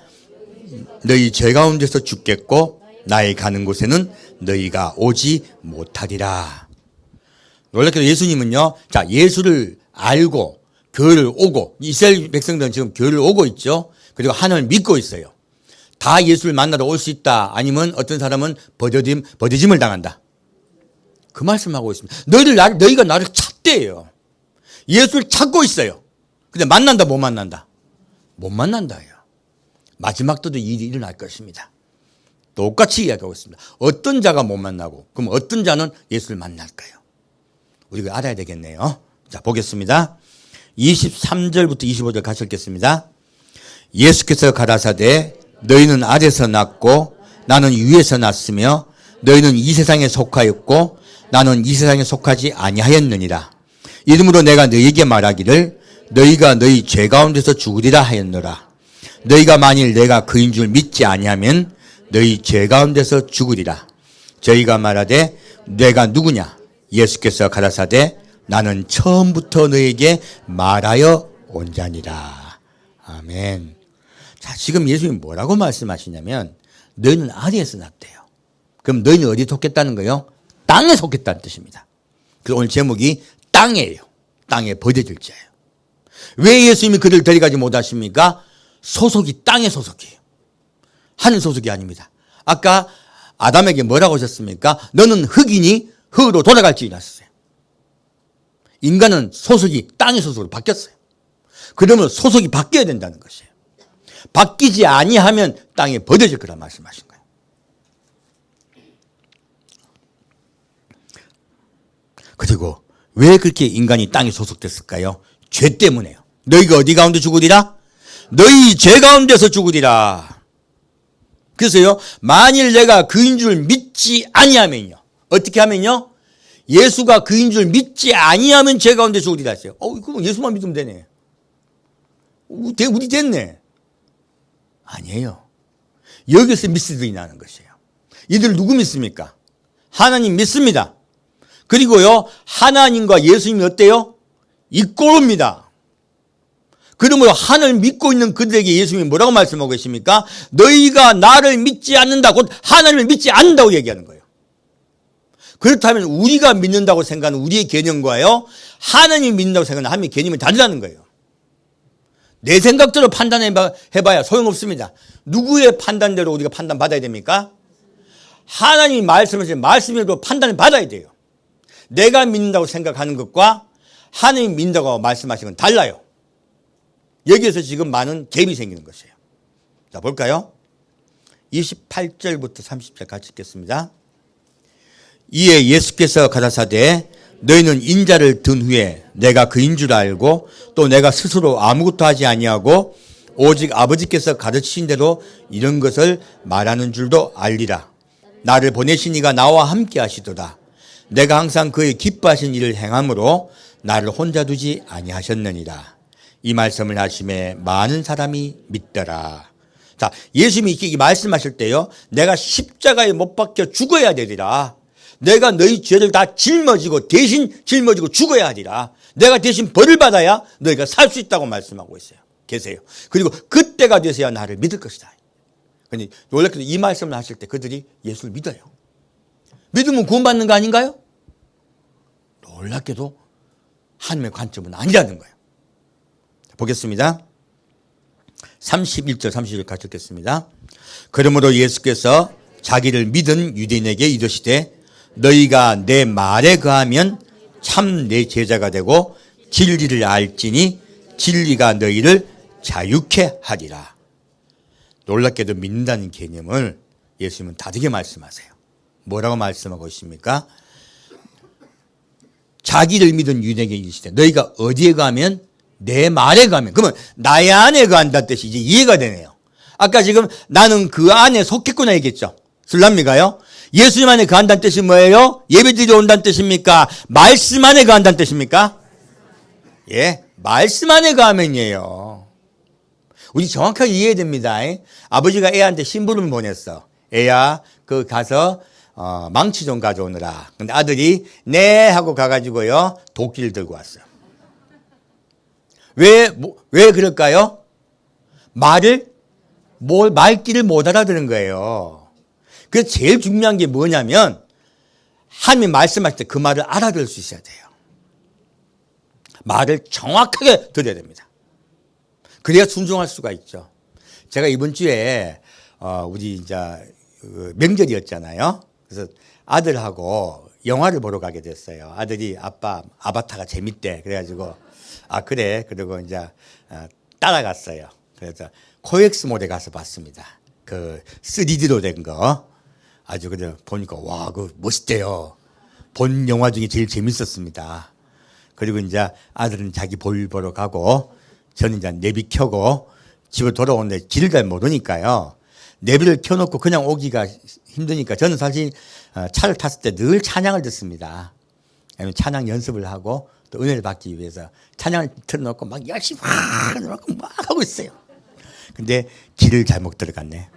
너희 죄 가운데서 죽겠고 나의 가는 곳에는 너희가 오지 못하리라. 놀랍게도 예수님은요. 자, 예수를 알고 교회를 오고 이스라엘 백성들은 지금 교회를 오고 있죠. 그리고 하나님을 믿고 있어요. 다 예수를 만나러 올 수 있다. 아니면 어떤 사람은 버려짐을 당한다. 그 말씀하고 있습니다. 너희가 나를 찾대요. 예수를 찾고 있어요. 근데 만난다 못 만난다? 못 만난다요. 마지막 때도 일이 일어날 것입니다. 똑같이 이야기하고 있습니다. 어떤 자가 못 만나고 그럼 어떤 자는 예수를 만날까요? 우리가 알아야 되겠네요. 자, 보겠습니다. 23절부터 25절 같이 읽겠습니다. 예수께서 가라사대 너희는 아래서 났고 나는 위에서 났으며 너희는 이 세상에 속하였고 나는 이 세상에 속하지 아니하였느니라. 이러므로 내가 너희에게 말하기를 너희가 너희 죄 가운데서 죽으리라 하였노라. 너희가 만일 내가 그인 줄 믿지 아니하면 너희 죄 가운데서 죽으리라. 저희가 말하되 내가 누구냐? 예수께서 가라사대 나는 처음부터 너희에게 말하여 온 자니라. 아멘. 자, 지금 예수님이 뭐라고 말씀하시냐면 너희는 아래에서 났대요. 그럼 너희는 어디에 속했다는 거예요? 땅에 속했다는 뜻입니다. 그래서 오늘 제목이 땅이에요. 땅에 버려질 자예요. 왜 예수님이 그를 데려가지 못하십니까? 소속이 땅의 소속이에요. 하늘 소속이 아닙니다. 아까 아담에게 뭐라고 하셨습니까? 너는 흙이니 흙으로 돌아갈지니라 하셨어요. 인간은 소속이 땅의 소속으로 바뀌었어요. 그러면 소속이 바뀌어야 된다는 것이에요. 바뀌지 아니하면 땅에 버려질 거라 말씀하신 거예요. 그리고 왜 그렇게 인간이 땅에 소속됐을까요? 죄 때문에요. 너희가 어디 가운데 죽으리라? 너희 죄 가운데서 죽으리라. 그래서요, 만일 내가 그인 줄 믿지 아니하면요. 어떻게 하면요? 예수가 그인 줄 믿지 아니하면 죄 가운데 죽으리라 했어요. 그럼 예수만 믿으면 되네. 우리 됐네. 아니에요. 여기서 미스들이 나는 것이에요. 이들 누구 믿습니까? 하나님 믿습니다. 그리고요, 하나님과 예수님이 어때요? 이꼴입니다. 그러므로 하나님을 믿고 있는 그들에게 예수님이 뭐라고 말씀하고 계십니까? 너희가 나를 믿지 않는다, 곧 하나님을 믿지 않는다고 얘기하는 거예요. 그렇다면 우리가 믿는다고 생각하는 우리의 개념과요, 하나님이 믿는다고 생각하는 하나님의 개념이 다르다는 거예요. 내 생각대로 판단해봐야 소용없습니다. 누구의 판단대로 우리가 판단받아야 됩니까? 하나님이 말씀하신 말씀대로 판단을 받아야 돼요. 내가 믿는다고 생각하는 것과 하나님이 믿는다고 말씀하신 건 달라요. 여기에서 지금 많은 갭이 생기는 것이에요. 자, 볼까요? 28절부터 30절 같이 읽겠습니다. 이에 예수께서 가라사대 너희는 인자를 든 후에 내가 그인 줄 알고 또 내가 스스로 아무것도 하지 아니하고 오직 아버지께서 가르치신 대로 이런 것을 말하는 줄도 알리라. 나를 보내신 이가 나와 함께 하시도다. 내가 항상 그의 기뻐하신 일을 행함으로 나를 혼자 두지 아니하셨느니라. 이 말씀을 하심에 많은 사람이 믿더라. 자, 예수님이 이렇게 말씀하실 때요, 내가 십자가에 못 박혀 죽어야 되리라. 내가 너희 죄를 다 짊어지고 대신 짊어지고 죽어야 하리라. 내가 대신 벌을 받아야 너희가 살 수 있다고 말씀하고 계세요. 그리고 그때가 되어야 나를 믿을 것이다. 그런데 놀랍게도 이 말씀을 하실 때 그들이 예수를 믿어요. 믿으면 구원받는 거 아닌가요? 놀랍게도 하나님의 관점은 아니라는 거예요. 보겠습니다. 31절 32절 같이 읽겠습니다. 그러므로 예수께서 자기를 믿은 유대인에게 이르시되 너희가 내 말에 거하면 참 내 제자가 되고 진리를 알지니 진리가 너희를 자유케 하리라. 놀랍게도 믿는다는 개념을 예수님은 다르게 말씀하세요. 뭐라고 말씀하고 있습니까? 자기를 믿은 유대인에게 이르시되 너희가 어디에 가면 내 말에 가면, 그러면 나의 안에 거한다는 뜻이 이제 이해가 되네요. 아까 지금 나는 그 안에 속했구나 얘기했죠. 슬랍니까요? 예수님 안에 거한다는 뜻이 뭐예요? 예배드리러 온다는 뜻입니까? 말씀 안에 거한다는 뜻입니까? 예, 말씀 안에 거하면이에요. 우리 정확하게 이해해야 됩니다. 아버지가 애한테 심부름을 보냈어. 애야, 가서 망치 좀 가져오느라. 근데 아들이 네 하고 가가지고요, 도끼를 들고 왔어요. 왜 그럴까요? 말귀를 못 알아들은 거예요. 그래서 제일 중요한 게 뭐냐면, 하나님이 말씀하실 때 그 말을 알아들을 수 있어야 돼요. 말을 정확하게 들어야 됩니다. 그래야 순종할 수가 있죠. 제가 이번 주에, 우리 이제 명절이었잖아요. 그래서 아들하고 영화를 보러 가게 됐어요. 아들이 아빠 아바타가 재밌대. 그래가지고 그래. 그리고 이제 따라갔어요. 그래서 코엑스몰에 가서 봤습니다. 3D로 된 거. 아주 그냥 보니까 와, 멋있대요. 본 영화 중에 제일 재밌었습니다. 그리고 이제 아들은 자기 볼 보러 가고 저는 이제 내비 켜고 집에 돌아오는데 길을 잘 모르니까요. 내비를 켜놓고 그냥 오기가 힘드니까 저는 사실 차를 탔을 때 늘 찬양을 듣습니다. 찬양 연습을 하고 또 은혜를 받기 위해서 찬양을 틀어놓고 막 열심히 막 하고 있어요. 근데 길을 잘못 들어갔네.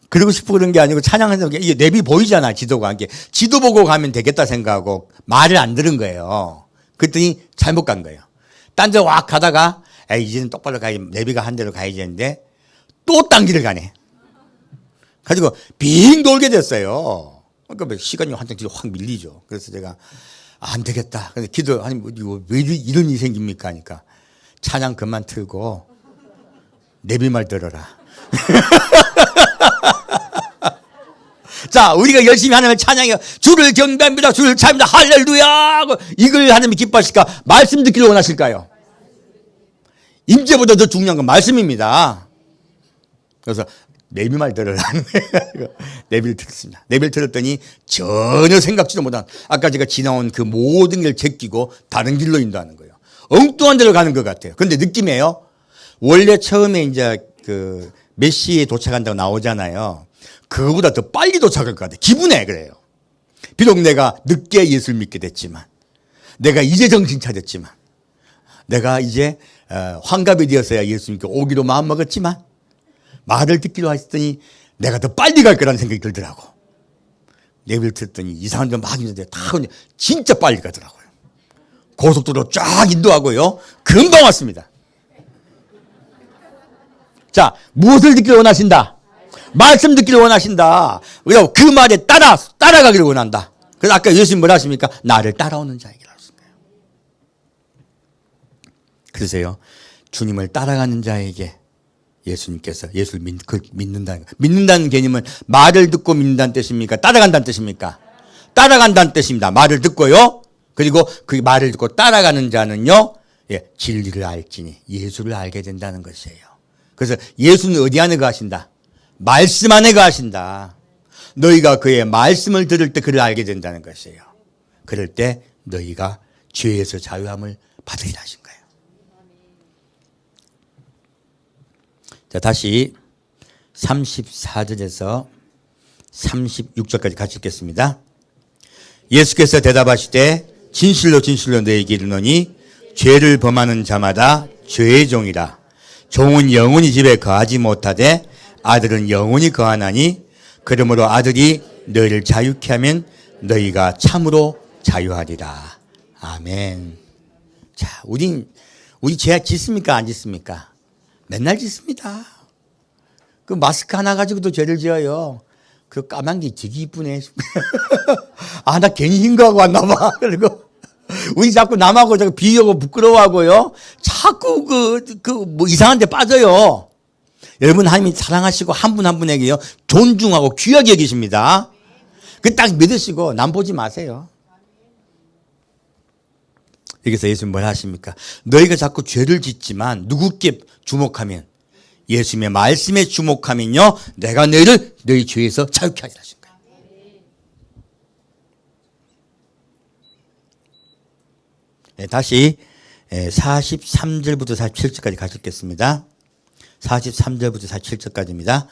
그러고 싶고 그런 게 아니고 찬양하는 게 이게 내비 보이잖아, 지도가. 이게 지도 보고 가면 되겠다 생각하고 말을 안 들은 거예요. 그랬더니 잘못 간 거예요. 딴 데 왁 가다가 이제는 똑바로 가야지, 내비가 한 대로 가야지 했는데 또 딴 길을 가네. 가지고 빙 돌게 됐어요. 그러니까 시간이 한참 뒤로 확 밀리죠. 그래서 제가 안 되겠다. 근데 기도, 아니, 이거 왜 이런 일이 생깁니까? 하니까 찬양 그만 틀고 내비말 들어라. 자, 우리가 열심히 하나님을 찬양해요. 주를 경배합니다. 주를 찬양합니다. 할렐루야. 이걸 하나님이 기뻐하실까? 말씀 듣기를 원하실까요? 임재보다 더 중요한 건 말씀입니다. 그래서 내비말 들으라. 내비를 들었습니다. 내비를 들었더니 전혀 생각지도 못한, 아까 제가 지나온 그 모든 걸 제끼고 다른 길로 인도하는 거예요. 엉뚱한 데로 가는 것 같아요. 근데 느낌이에요. 원래 처음에 이제 그 몇 시에 도착한다고 나오잖아요. 그거보다 더 빨리 도착할 것 같아요. 기분에 그래요. 비록 내가 늦게 예수를 믿게 됐지만, 내가 이제 정신 차렸지만, 내가 이제 환갑이 되었어야 예수님께 오기로 마음먹었지만, 말을 듣기로 했더니 내가 더 빨리 갈 거라는 생각이 들더라고. 내비를 듣더니 이상한 데 막 있는데 다 진짜 빨리 가더라고요. 고속도로 쫙 인도하고요. 금방 왔습니다. 자, 무엇을 듣기를 원하신다? 말씀 듣기를 원하신다. 그리고 그 말에 따라가기를 원한다. 그래서 아까 예수님 뭐라 하십니까? 나를 따라오는 자에게라고 하신 거예요. 그러세요. 주님을 따라가는 자에게 예수님께서 예수를 믿는다는 거. 믿는다는 개념은 말을 듣고 믿는다는 뜻입니까? 따라간다는 뜻입니까? 따라간다는 뜻입니다. 말을 듣고요. 그리고 그 말을 듣고 따라가는 자는요. 진리를 알지니 예수를 알게 된다는 것이에요. 그래서 예수는 어디 안에 거하신다? 말씀 안에 거하신다. 너희가 그의 말씀을 들을 때 그를 알게 된다는 것이에요. 그럴 때 너희가 죄에서 자유함을 받으리라 하신 거예요. 자, 다시 34절에서 36절까지 같이 읽겠습니다. 예수께서 대답하시되 진실로 진실로 너희에게 이르노니 죄를 범하는 자마다 죄의 종이라. 종은 영원히 집에 거하지 못하되 아들은 영원히 거하나니 그러므로 아들이 너희를 자유케 하면 너희가 참으로 자유하리라. 아멘. 자, 우리 죄 짓습니까? 안 짓습니까? 맨날 짓습니다. 그 마스크 하나 가지고도 죄를 지어요. 그 까만 게 되게 이쁘네. 아, 나 괜히 흰거하고 왔나 봐. 그리고 우리 자꾸 남하고 자꾸 비교하고 부끄러워하고요. 자꾸 뭐 이상한 데 빠져요. 여러분, 하나님이 사랑하시고 한 분 한 분에게요. 존중하고 귀하게 여기십니다. 그 딱 믿으시고 남 보지 마세요. 여기서 예수님 뭘 하십니까? 너희가 자꾸 죄를 짓지만 누구께 주목하면, 예수님의 말씀에 주목하면요, 내가 너희 죄에서 자유케 하리라 하신 거예요. 네, 다시 43절부터 47절까지 같이 읽겠습니다. 43절부터 47절까지입니다.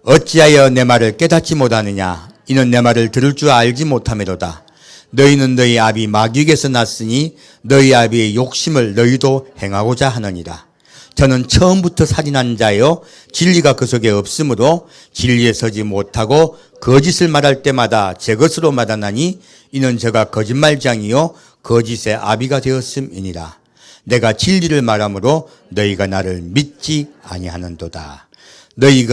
어찌하여 내 말을 깨닫지 못하느냐? 이는 내 말을 들을 줄 알지 못함이로다. 너희는 너희 아비 마귀에게서 났으니 너희 아비의 욕심을 너희도 행하고자 하느니라. 저는 처음부터 살인한 자요 진리가 그 속에 없으므로 진리에 서지 못하고 거짓을 말할 때마다 제 것으로 말하나니 이는 저가 거짓말장이요 거짓의 아비가 되었음이니라. 내가 진리를 말하므로 너희가 나를 믿지 아니하는도다. 너희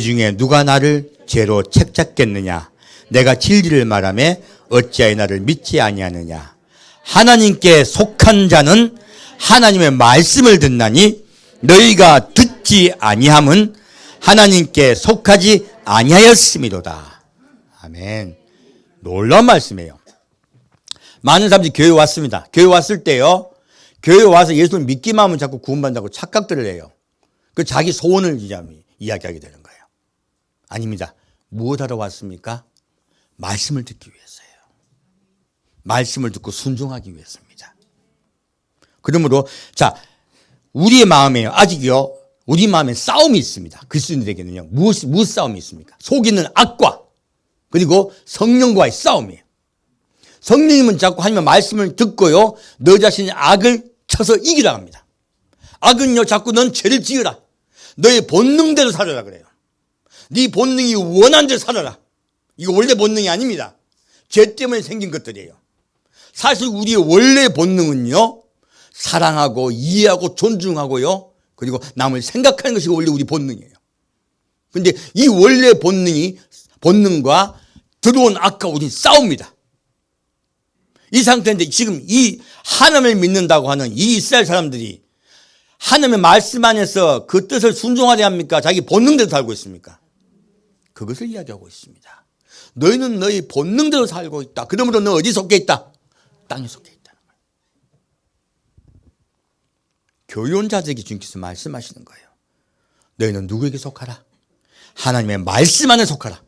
중에 누가 나를 죄로 책잡겠느냐? 내가 진리를 말하며 어찌하여 나를 믿지 아니하느냐? 하나님께 속한 자는 하나님의 말씀을 듣나니 너희가 듣지 아니함은 하나님께 속하지 아니하였음이로다. 아멘. 놀라운 말씀이에요. 많은 사람들이 교회 왔습니다. 교회 왔을 때요, 교회 와서 예수를 믿기만 하면 자꾸 구원받는다고 착각들을 해요. 그 자기 소원을 이야기하게 되는 거예요. 아닙니다. 무엇하러 왔습니까? 말씀을 듣기 위해서예요. 말씀을 듣고 순종하기 위해서입니다. 그러므로 자, 우리의 마음에요, 아직요, 우리 마음에 싸움이 있습니다. 그리스도인들에게는요, 무엇 싸움이 있습니까? 속이는 악과 그리고 성령과의 싸움이에요. 성령님은 자꾸 하나님의 말씀을 듣고요, 너 자신의 악을 쳐서 이기라 합니다. 악은요, 자꾸 넌 죄를 지으라. 너의 본능대로 살아라 그래요. 네 본능이 원하는 대로 살아라. 이거 원래 본능이 아닙니다. 죄 때문에 생긴 것들이에요. 사실 우리의 원래 본능은요, 사랑하고 이해하고 존중하고요, 그리고 남을 생각하는 것이 원래 우리 본능이에요. 근데 이 원래 본능과 들어온 악과 우린 싸웁니다. 이 상태인데 지금 이 하나님을 믿는다고 하는 이 이스라엘 사람들이 하나님의 말씀 안에서 그 뜻을 순종하려 합니까? 자기 본능대로 살고 있습니까? 그것을 이야기하고 있습니다. 너희는 너희 본능대로 살고 있다. 그러므로 너 어디 속해 있다? 땅에 속해 있다는 거예요. 교훈자들에게 주님께서 말씀하시는 거예요. 너희는 누구에게 속하라? 하나님의 말씀 안에 속하라.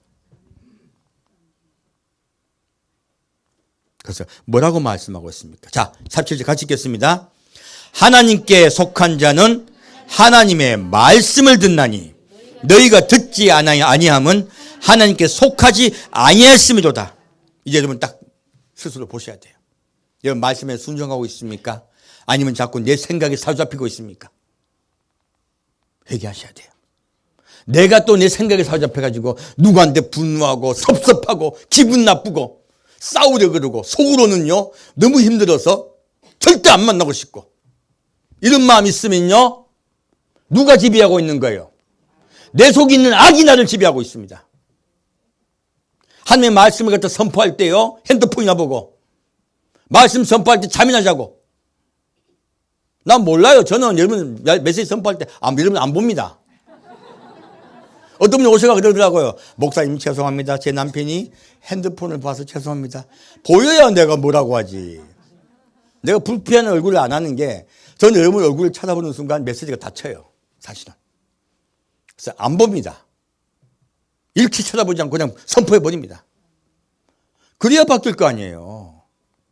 그래서 뭐라고 말씀하고 있습니까? 자, 37절 같이 읽겠습니다. 하나님께 속한 자는 하나님의 말씀을 듣나니 너희가 듣지 아니함은 하나님께 속하지 아니했음이로다. 이제 여러분 딱 스스로 보셔야 돼요. 여러분 말씀에 순종하고 있습니까? 아니면 자꾸 내 생각에 사로잡히고 있습니까? 회개하셔야 돼요. 내가 또 내 생각에 사로잡혀가지고 누구한테 분노하고 섭섭하고 기분 나쁘고 싸우려 그러고 속으로는요 너무 힘들어서 절대 안 만나고 싶고 이런 마음 있으면요 누가 지배하고 있는 거예요? 내 속에 있는 악이 나를 지배하고 있습니다. 하나님의 말씀을 갖다 선포할 때요 핸드폰이나 보고 말씀 선포할 때 잠이나 자고 난 몰라요. 저는 여러분 메시지 선포할 때 여러분 안 봅니다. 어떤 분이 오셔가 그러더라고요. 목사님 죄송합니다. 제 남편이 핸드폰을 봐서 죄송합니다. 보여야 내가 뭐라고 하지. 내가 불피한 얼굴을 안 하는 게 저는 여러분 얼굴을 찾아보는 순간 메시지가 닫혀요. 사실은. 그래서 안 봅니다. 일치 쳐다보지 않고 그냥 선포해버립니다. 그래야 바뀔 거 아니에요.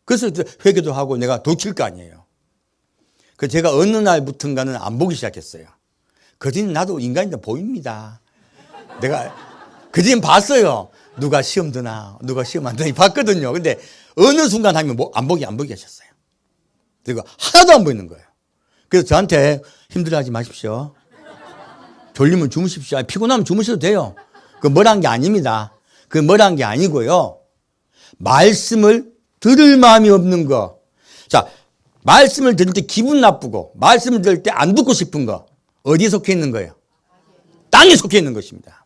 그래서 회개도 하고 내가 돌칠 거 아니에요. 그래서 제가 어느 날부턴가는 안 보기 시작했어요. 그전엔 나도 인간인데 보입니다. 내가 그전엔 봤어요. 누가 시험 드나 누가 시험 안 드나 봤거든요. 근데 어느 순간 하면 안 보기 하셨어요. 그리고 하나도 안 보이는 거예요. 그래서 저한테 힘들어하지 마십시오. 졸리면 주무십시오. 피곤하면 주무셔도 돼요. 그 뭐란 게 아닙니다. 그 뭐란 게 아니고요. 말씀을 들을 마음이 없는 거. 자, 말씀을 들을 때 기분 나쁘고 말씀을 들을 때 안 듣고 싶은 거. 어디에 속해 있는 거예요? 땅에 속해 있는 것입니다.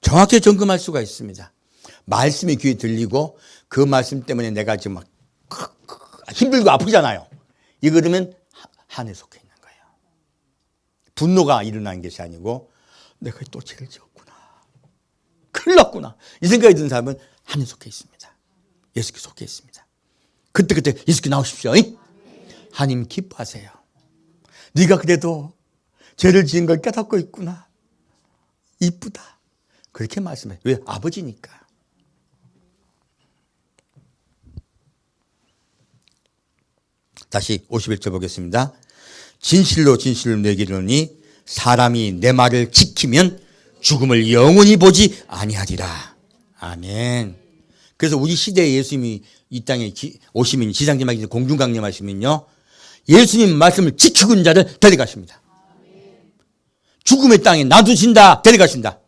정확히 점검할 수가 있습니다. 말씀이 귀에 들리고 그 말씀 때문에 내가 지금 막 힘들고 아프잖아요. 이거라면 한에 속해 있는 거예요. 분노가 일어나는 것이 아니고 내가 또 죄를 지었구나. 큰일 났구나. 이 생각이 드는 사람은 한에 속해 있습니다. 예수께 속해 있습니다. 그때 예수께 나오십시오. 하나님 기뻐하세요. 네가 그래도 죄를 지은 걸 깨닫고 있구나. 이쁘다. 그렇게 말씀해요. 왜? 아버지니까. 다시 51절 보겠습니다. 진실로 내게 이르노니 사람이 내 말을 지키면 죽음을 영원히 보지 아니하리라. 아멘. 그래서 우리 시대에 예수님이 이 땅에 오시면 지상지막이 공중강림하시면요 예수님 말씀을 지키고 있는 자를 데려가십니다. 죽음의 땅에 놔두신다. 데려가신다.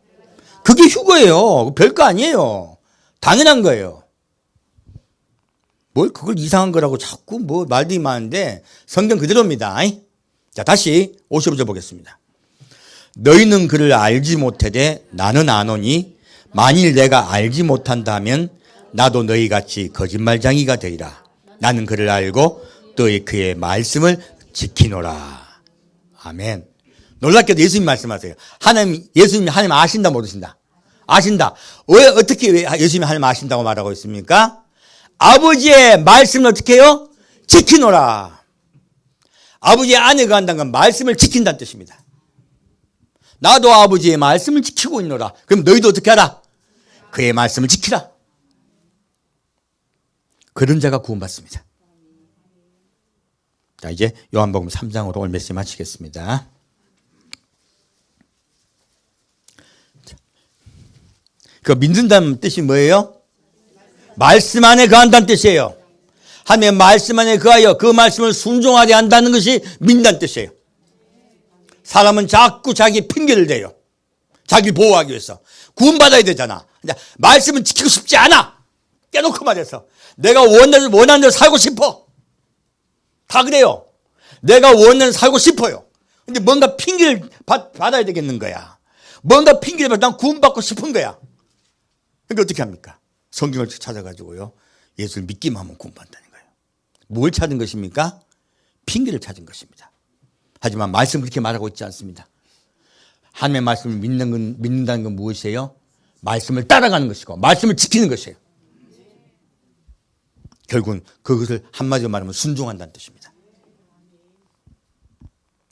그게 휴거예요. 별거 아니에요. 당연한 거예요. 뭘 그걸 이상한 거라고 자꾸 말들이 많은데 성경 그대로입니다. 자, 다시 55절 보겠습니다. 너희는 그를 알지 못하되 나는 아노니 만일 내가 알지 못한다면 나도 너희같이 거짓말쟁이가 되리라. 나는 그를 알고 또 그의 말씀을 지키노라. 아멘. 놀랍게도 예수님 말씀하세요. 예수님이 하나님 아신다 모르신다? 아신다. 어떻게 예수님이 하나님 아신다고 말하고 있습니까? 아버지의 말씀을 어떻게 해요? 지키노라. 아버지의 안에 간다는 건 말씀을 지킨다는 뜻입니다. 나도 아버지의 말씀을 지키고 있노라. 그럼 너희도 어떻게 하라? 그의 말씀을 지키라. 그런 자가 구원받습니다. 자, 이제 요한복음 3장으로 오늘 메시지 마치겠습니다. 그 믿는다는 뜻이 뭐예요? 말씀 안에 거한다는 뜻이에요. 하나님의 말씀 안에 거하여 그 말씀을 순종하게 한다는 것이 믿는다는 뜻이에요. 사람은 자꾸 자기 핑계를 대요. 자기를 보호하기 위해서. 구원받아야 되잖아. 말씀은 지키고 싶지 않아. 깨놓고 말해서. 내가 원하는 대로 살고 싶어. 다 그래요. 내가 원하는 대로 살고 싶어요. 근데 뭔가 핑계를 받아야 되겠는 거야. 뭔가 핑계를 대서 난 구원받고 싶은 거야. 그러니까 어떻게 합니까? 성경을 찾아가지고요. 예수를 믿기만 하면 구원받는다는 거예요. 뭘 찾은 것입니까? 핑계를 찾은 것입니다. 하지만 말씀은 그렇게 말하고 있지 않습니다. 하나님의 말씀을 믿는다는 건 무엇이에요? 말씀을 따라가는 것이고 말씀을 지키는 것이에요. 결국은 그것을 한마디로 말하면 순종한다는 뜻입니다.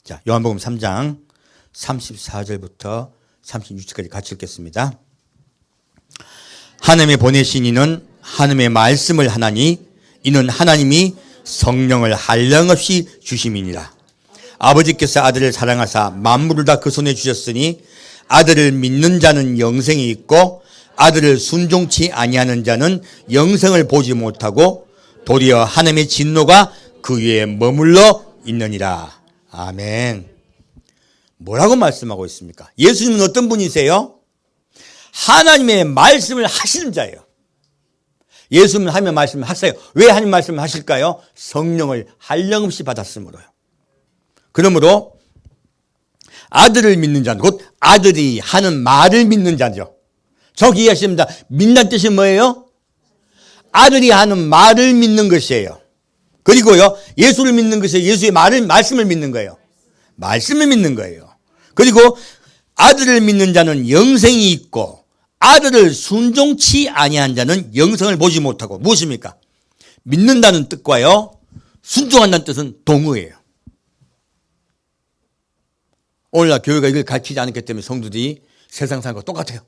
자, 요한복음 3장 34절부터 36절까지 같이 읽겠습니다. 하나님의 보내신 이는 하나님의 말씀을 하나니 이는 하나님이 성령을 한량없이 주심이니라. 아버지께서 아들을 사랑하사 만물을 다 그 손에 주셨으니 아들을 믿는 자는 영생이 있고 아들을 순종치 아니하는 자는 영생을 보지 못하고 도리어 하나님의 진노가 그 위에 머물러 있느니라. 아멘. 뭐라고 말씀하고 있습니까? 예수님은 어떤 분이세요? 하나님의 말씀을 하시는 자예요. 예수님은 하나님의 말씀을 하세요. 왜 하나님의 말씀을 하실까요? 성령을 한량없이 받았으므로요. 그러므로 아들을 믿는 자는 곧 아들이 하는 말을 믿는 자죠. 정확히 이해하십니다. 믿는 뜻이 뭐예요? 아들이 하는 말을 믿는 것이에요. 그리고요, 예수를 믿는 것이 예수의 말씀을 믿는 거예요. 말씀을 믿는 거예요. 그리고 아들을 믿는 자는 영생이 있고 아들을 순종치 아니한 자는 영생을 보지 못하고. 무엇입니까? 믿는다는 뜻과요, 순종한다는 뜻은 동의예요. 오늘날 교회가 이걸 가르치지 않기 때문에 성도들이 세상 사람과 똑같아요.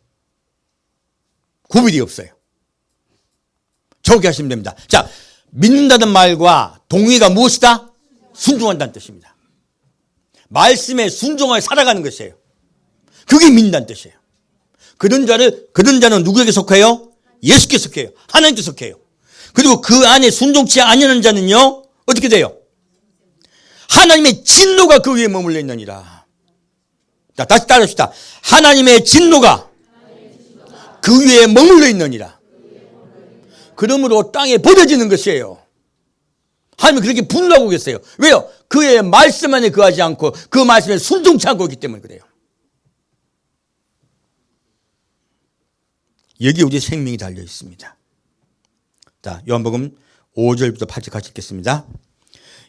구별이 없어요. 정확히 하시면 됩니다. 자, 믿는다는 말과 동의가 무엇이다? 순종한다는 뜻입니다. 말씀에 순종하여 살아가는 것이에요. 그게 믿는다는 뜻이에요. 그런 자는 누구에게 속해요? 예수께 속해요. 하나님께 속해요. 그리고 그 안에 순종치 아니하는 자는요, 어떻게 돼요? 하나님의 진노가 그 위에 머물러 있느니라. 자, 다시 따라합시다. 하나님의 진노가 그 위에 머물러 있느니라. 그러므로 땅에 버려지는 것이에요. 하나님은 그렇게 분노하고 계세요. 왜요? 그의 말씀 안에 거하지 않고 그 말씀에 순종치 않고 있기 때문에 그래요. 여기 우리의 생명이 달려 있습니다. 자, 요한복음 5절부터 8절 같이 읽겠습니다.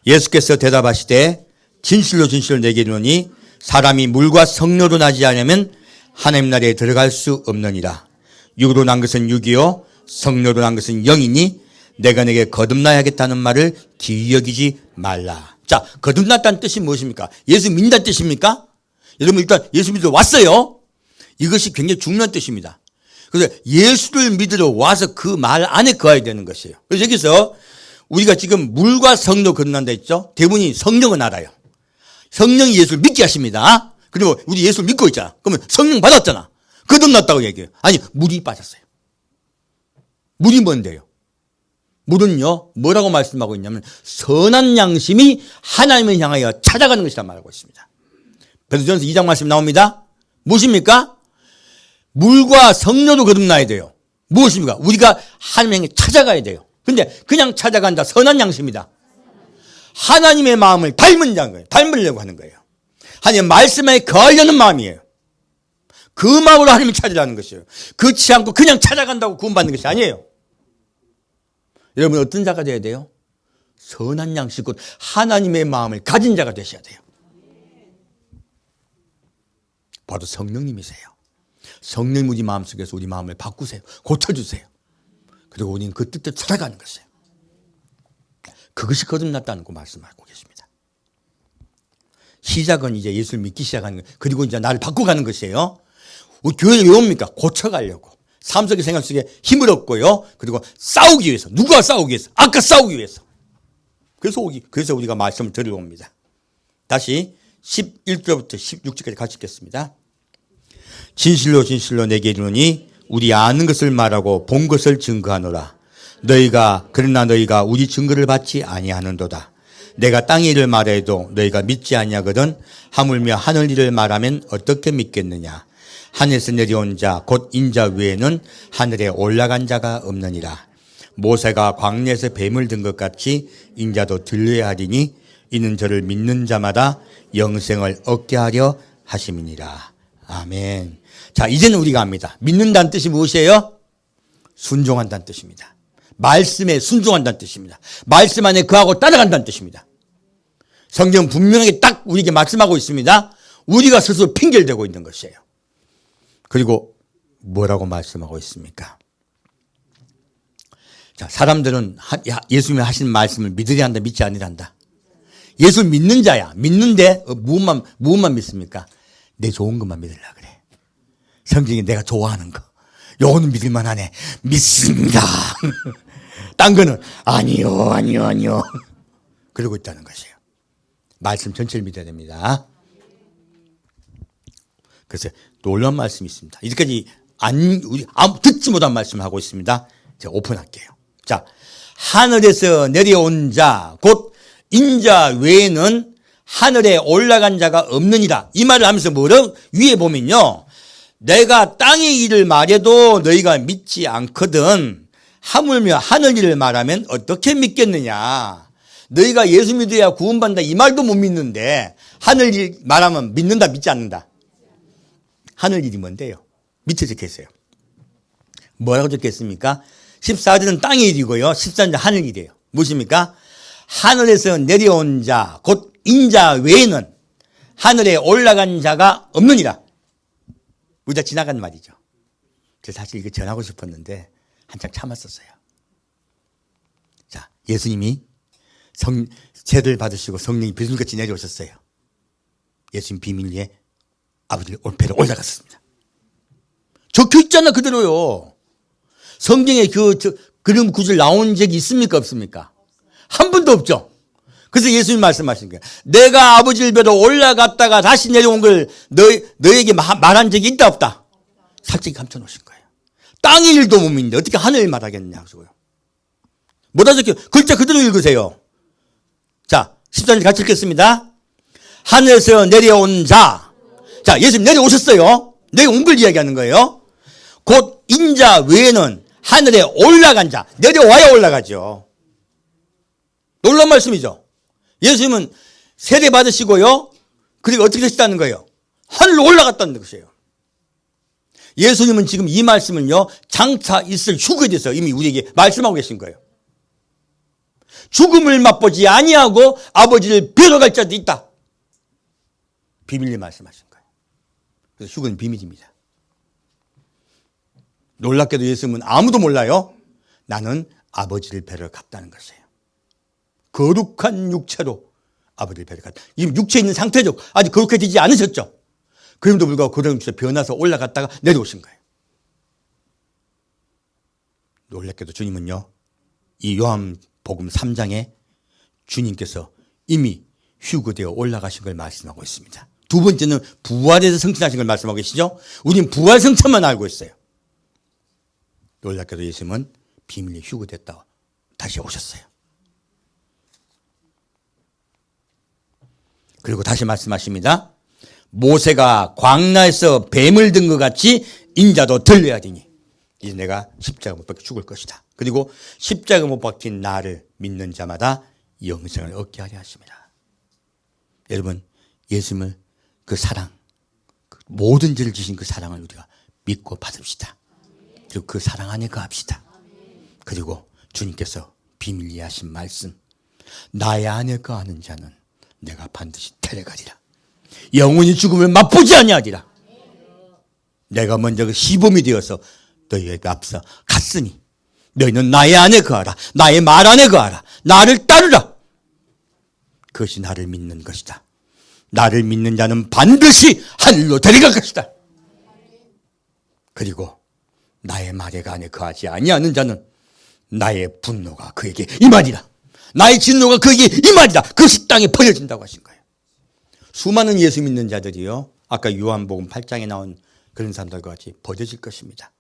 예수께서 대답하시되 진실로 진실로 내게 이르노니 사람이 물과 성령으로 나지 않으면 하나님 나라에 들어갈 수 없느니라. 육으로 난 것은 육이요 성령으로 난 것은 영이니 내가 내게 거듭나야겠다는 말을 기여기지 말라. 자, 거듭났다는 뜻이 무엇입니까? 예수 믿는다는 뜻입니까? 여러분, 일단 예수 믿으러 왔어요. 이것이 굉장히 중요한 뜻입니다. 그래서 예수를 믿으러 와서 그 말 안에 거해야 되는 것이에요. 그래서 여기서 우리가 지금 물과 성령 거듭난다 했죠? 대부분이 성령은 알아요. 성령이 예수를 믿게 하십니다. 그리고 우리 예수를 믿고 있잖아. 그러면 성령 받았잖아. 거듭났다고 얘기해요. 아니, 물이 빠졌어요. 물이 뭔데요? 물은요, 뭐라고 말씀하고 있냐면 선한 양심이 하나님을 향하여 찾아가는 것이라 말하고 있습니다. 베드로전서 2장 말씀 나옵니다. 무엇입니까? 물과 성령으로 거듭나야 돼요. 무엇입니까? 우리가 하나님을 향해 찾아가야 돼요. 근데 그냥 찾아간다. 선한 양심이다. 하나님의 마음을 닮으려고 하는 거예요. 하나님의 말씀에 거하려는 마음이에요. 그 마음으로 하나님을 찾으라는 것이에요. 그렇지 않고 그냥 찾아간다고 구원받는 것이 아니에요. 여러분, 어떤 자가 되어야 돼요? 선한 양심, 곧 하나님의 마음을 가진 자가 되셔야 돼요. 바로 성령님이세요. 성령 우리 마음속에서 우리 마음을 바꾸세요. 고쳐주세요. 그리고 우리는 그 뜻대로 살아가는 것이에요. 그것이 거듭났다는 거 말씀하고 계십니다. 시작은 이제 예수를 믿기 시작하는 거예요. 그리고 이제 나를 바꿔가는 것이에요. 우리 교회를 왜 옵니까? 고쳐가려고. 삶 속의 생활 속에 힘을 얻고요. 그리고 싸우기 위해서. 누가 싸우기 위해서? 아까 싸우기 위해서. 그래서 우리가 말씀을 들으러 옵니다. 다시 11절부터 16절까지 같이 읽겠습니다. 진실로 진실로 내게 이르노니 우리 아는 것을 말하고 본 것을 증거하노라. 그러나 너희가 우리 증거를 받지 아니하는도다. 내가 땅의 일을 말해도 너희가 믿지 아니하거든 하물며 하늘 일을 말하면 어떻게 믿겠느냐. 하늘에서 내려온 자 곧 인자 외에는 하늘에 올라간 자가 없느니라. 모세가 광야에서 뱀을 든 것 같이 인자도 들려야 하리니 이는 저를 믿는 자마다 영생을 얻게 하려 하심이니라. 아멘. 자, 이제는 우리가 압니다. 믿는다는 뜻이 무엇이에요? 순종한다는 뜻입니다. 말씀에 순종한다는 뜻입니다. 말씀 안에 거하고 따라간다는 뜻입니다. 성경은 분명하게 딱 우리에게 말씀하고 있습니다. 우리가 스스로 핑계를 대고 있는 것이에요. 그리고 뭐라고 말씀하고 있습니까? 자, 사람들은 예수님이 하신 말씀을 믿으려 한다, 믿지 않으려 한다. 예수 믿는 자야. 믿는데 무엇만 믿습니까? 내 좋은 것만 믿으려 그래. 성경이 내가 좋아하는 거. 요거는 믿을만 하네. 믿습니다. 딴 거는 아니요. 그러고 있다는 것이에요. 말씀 전체를 믿어야 됩니다. 그래서 놀라운 말씀이 있습니다. 이제까지 듣지 못한 말씀을 하고 있습니다. 제가 오픈할게요. 자, 하늘에서 내려온 자, 곧 인자 외에는 하늘에 올라간 자가 없느니라. 이 말을 하면서 위에 보면요. 내가 땅의 일을 말해도 너희가 믿지 않거든. 하물며 하늘 일을 말하면 어떻게 믿겠느냐. 너희가 예수 믿어야 구원받는다 이 말도 못 믿는데 하늘 일 말하면 믿는다 믿지 않는다. 하늘 일이 뭔데요? 밑에 적혀있어요. 뭐라고 적혀있습니까? 14절은 땅의 일이고요. 13절 하늘 일이에요. 무엇입니까? 하늘에서 내려온 자, 곧 인자 외에는 하늘에 올라간 자가 없느니라. 우리가 지나간 말이죠. 그래서 사실 이거 전하고 싶었는데 한참 참았었어요. 자, 예수님이 제를 받으시고 성령이 비둘기같이 내려오셨어요. 예수님 비밀 위에 아버지 올패로 올라갔습니다. 적혀있잖아 그대로요. 성경에 그런 구절 나온 적이 있습니까 없습니까? 한 번도 없죠. 그래서 예수님 말씀하신 거예요. 내가 아버지를 뵈러 올라갔다가 다시 내려온 걸 너에게 말한 적이 있다 없다? 살짝 감춰놓으신 거예요. 땅의 일도 못 믿는데 어떻게 하늘 말하겠느냐고요. 뭐다 적혀? 글자 그대로 읽으세요. 자, 14절 같이 읽겠습니다. 하늘에서 내려온 자. 자, 예수님 내려오셨어요. 내려온 걸 이야기하는 거예요. 곧 인자 외에는 하늘에 올라간 자. 내려와야 올라가죠. 놀라운 말씀이죠. 예수님은 세례 받으시고요. 그리고 어떻게 되셨다는 거예요? 하늘로 올라갔다는 것이에요. 예수님은 지금 이 말씀을요. 장차 있을 휴거에 대해서 이미 우리에게 말씀하고 계신 거예요. 죽음을 맛보지 아니하고 아버지를 뵈러 갈 자도 있다. 비밀리 말씀하신 거예요. 그래서 휴거는 비밀입니다. 놀랍게도 예수님은 아무도 몰라요. 나는 아버지를 뵈러 갔다는 것이에요. 거룩한 육체로 아버지를 뵈러 갔다. 이미 육체에 있는 상태죠. 아직 거룩해지지 않으셨죠. 그럼에도 불구하고 거룩한 육체에 변화서 올라갔다가 내려오신 거예요. 놀랍게도 주님은요. 이 요한복음 3장에 주님께서 이미 휴거되어 올라가신 걸 말씀하고 있습니다. 두 번째는 부활에서 성취하신 걸 말씀하고 계시죠. 우리는 부활 성취만 알고 있어요. 놀랍게도 예수님은 비밀리 휴거됐다 다시 오셨어요. 그리고 다시 말씀하십니다. 모세가 광야에서 뱀을 든 것 같이 인자도 들려야 되니 이제 내가 십자가 못 박혀 죽을 것이다. 그리고 십자가 못 박힌 나를 믿는 자마다 영생을 얻게 하려 하십니다. 여러분, 예수님을 그 사랑, 모든 죄를 지신 그 사랑을 우리가 믿고 받읍시다. 그리고 그 사랑 안에 거합시다. 그리고 주님께서 비밀리 하신 말씀, 나의 안에 거하는 자는 내가 반드시 데려가리라. 영원히 죽음을 맛보지 아니하리라. 내가 먼저 그 시범이 되어서 너희에게 앞서 갔으니 너희는 나의 안에 거하라. 나의 말 안에 거하라. 나를 따르라. 그것이 나를 믿는 것이다. 나를 믿는 자는 반드시 하늘로 데려갈 것이다. 그리고 나의 말에 안에 거하지 아니하는 자는 나의 분노가 그에게 임하리라. 나의 진노가 그에게 임하리라. 그것이 땅에 버려진다고 하신 거예요. 수많은 예수 믿는 자들이요. 아까 요한복음 8장에 나온 그런 사람들과 같이 버려질 것입니다.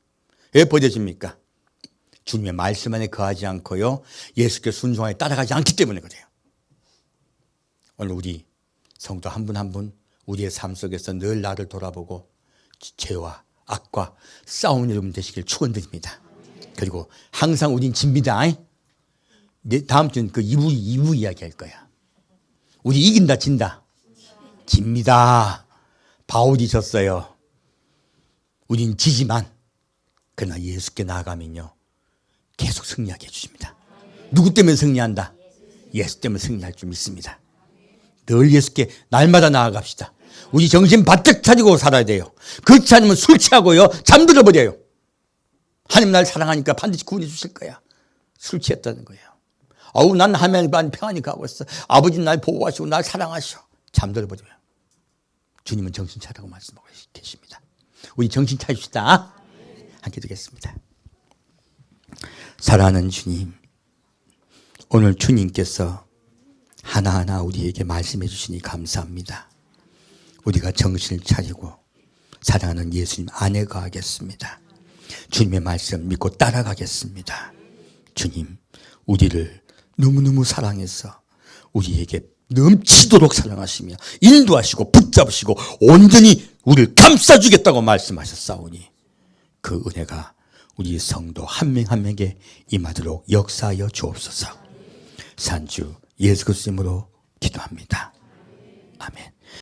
왜 버려집니까? 주님의 말씀 안에 거하지 않고요. 예수께 순종하여 따라가지 않기 때문에 그래요. 오늘 우리 성도 한 분 한 분 우리의 삶 속에서 늘 나를 돌아보고 죄와 악과 싸우는 여러분 되시길 축원드립니다. 그리고 항상 우린 집니다. 다음 주는 그 2부 이야기 할 거야. 우리 이긴다 진다? 집니다. 바울이 졌어요. 우린 지지만 그러나 예수께 나아가면요 계속 승리하게 해주십니다. 누구 때문에 승리한다? 예수 때문에 승리할 줄 믿습니다. 늘 예수께 날마다 나아갑시다. 우리 정신 바짝 차리고 살아야 돼요. 그렇지 않으면 술 취하고요 잠들어 버려요. 하나님 날 사랑하니까 반드시 구원해 주실 거야. 술 취했다는 거예요. 어우, 난 하나님 평안히 가고 있어. 아버지 날 보호하시고 날 사랑하시오. 잠들어 버려요. 주님은 정신 차리라고 말씀하고 계십니다. 우리 정신 차립시다. 함께 드리겠습니다. 사랑하는 주님, 오늘 주님께서 하나하나 우리에게 말씀해 주시니 감사합니다. 우리가 정신을 차리고 사랑하는 예수님 안에 가겠습니다. 주님의 말씀 믿고 따라가겠습니다. 주님, 우리를 너무너무 사랑해서 우리에게 넘치도록 사랑하시며 인도하시고 붙잡으시고 온전히 우리를 감싸주겠다고 말씀하셨사오니 그 은혜가 우리 성도 한 명 한 명에게 임하도록 역사하여 주옵소서. 산주 예수 그리스도 이름으로 기도합니다.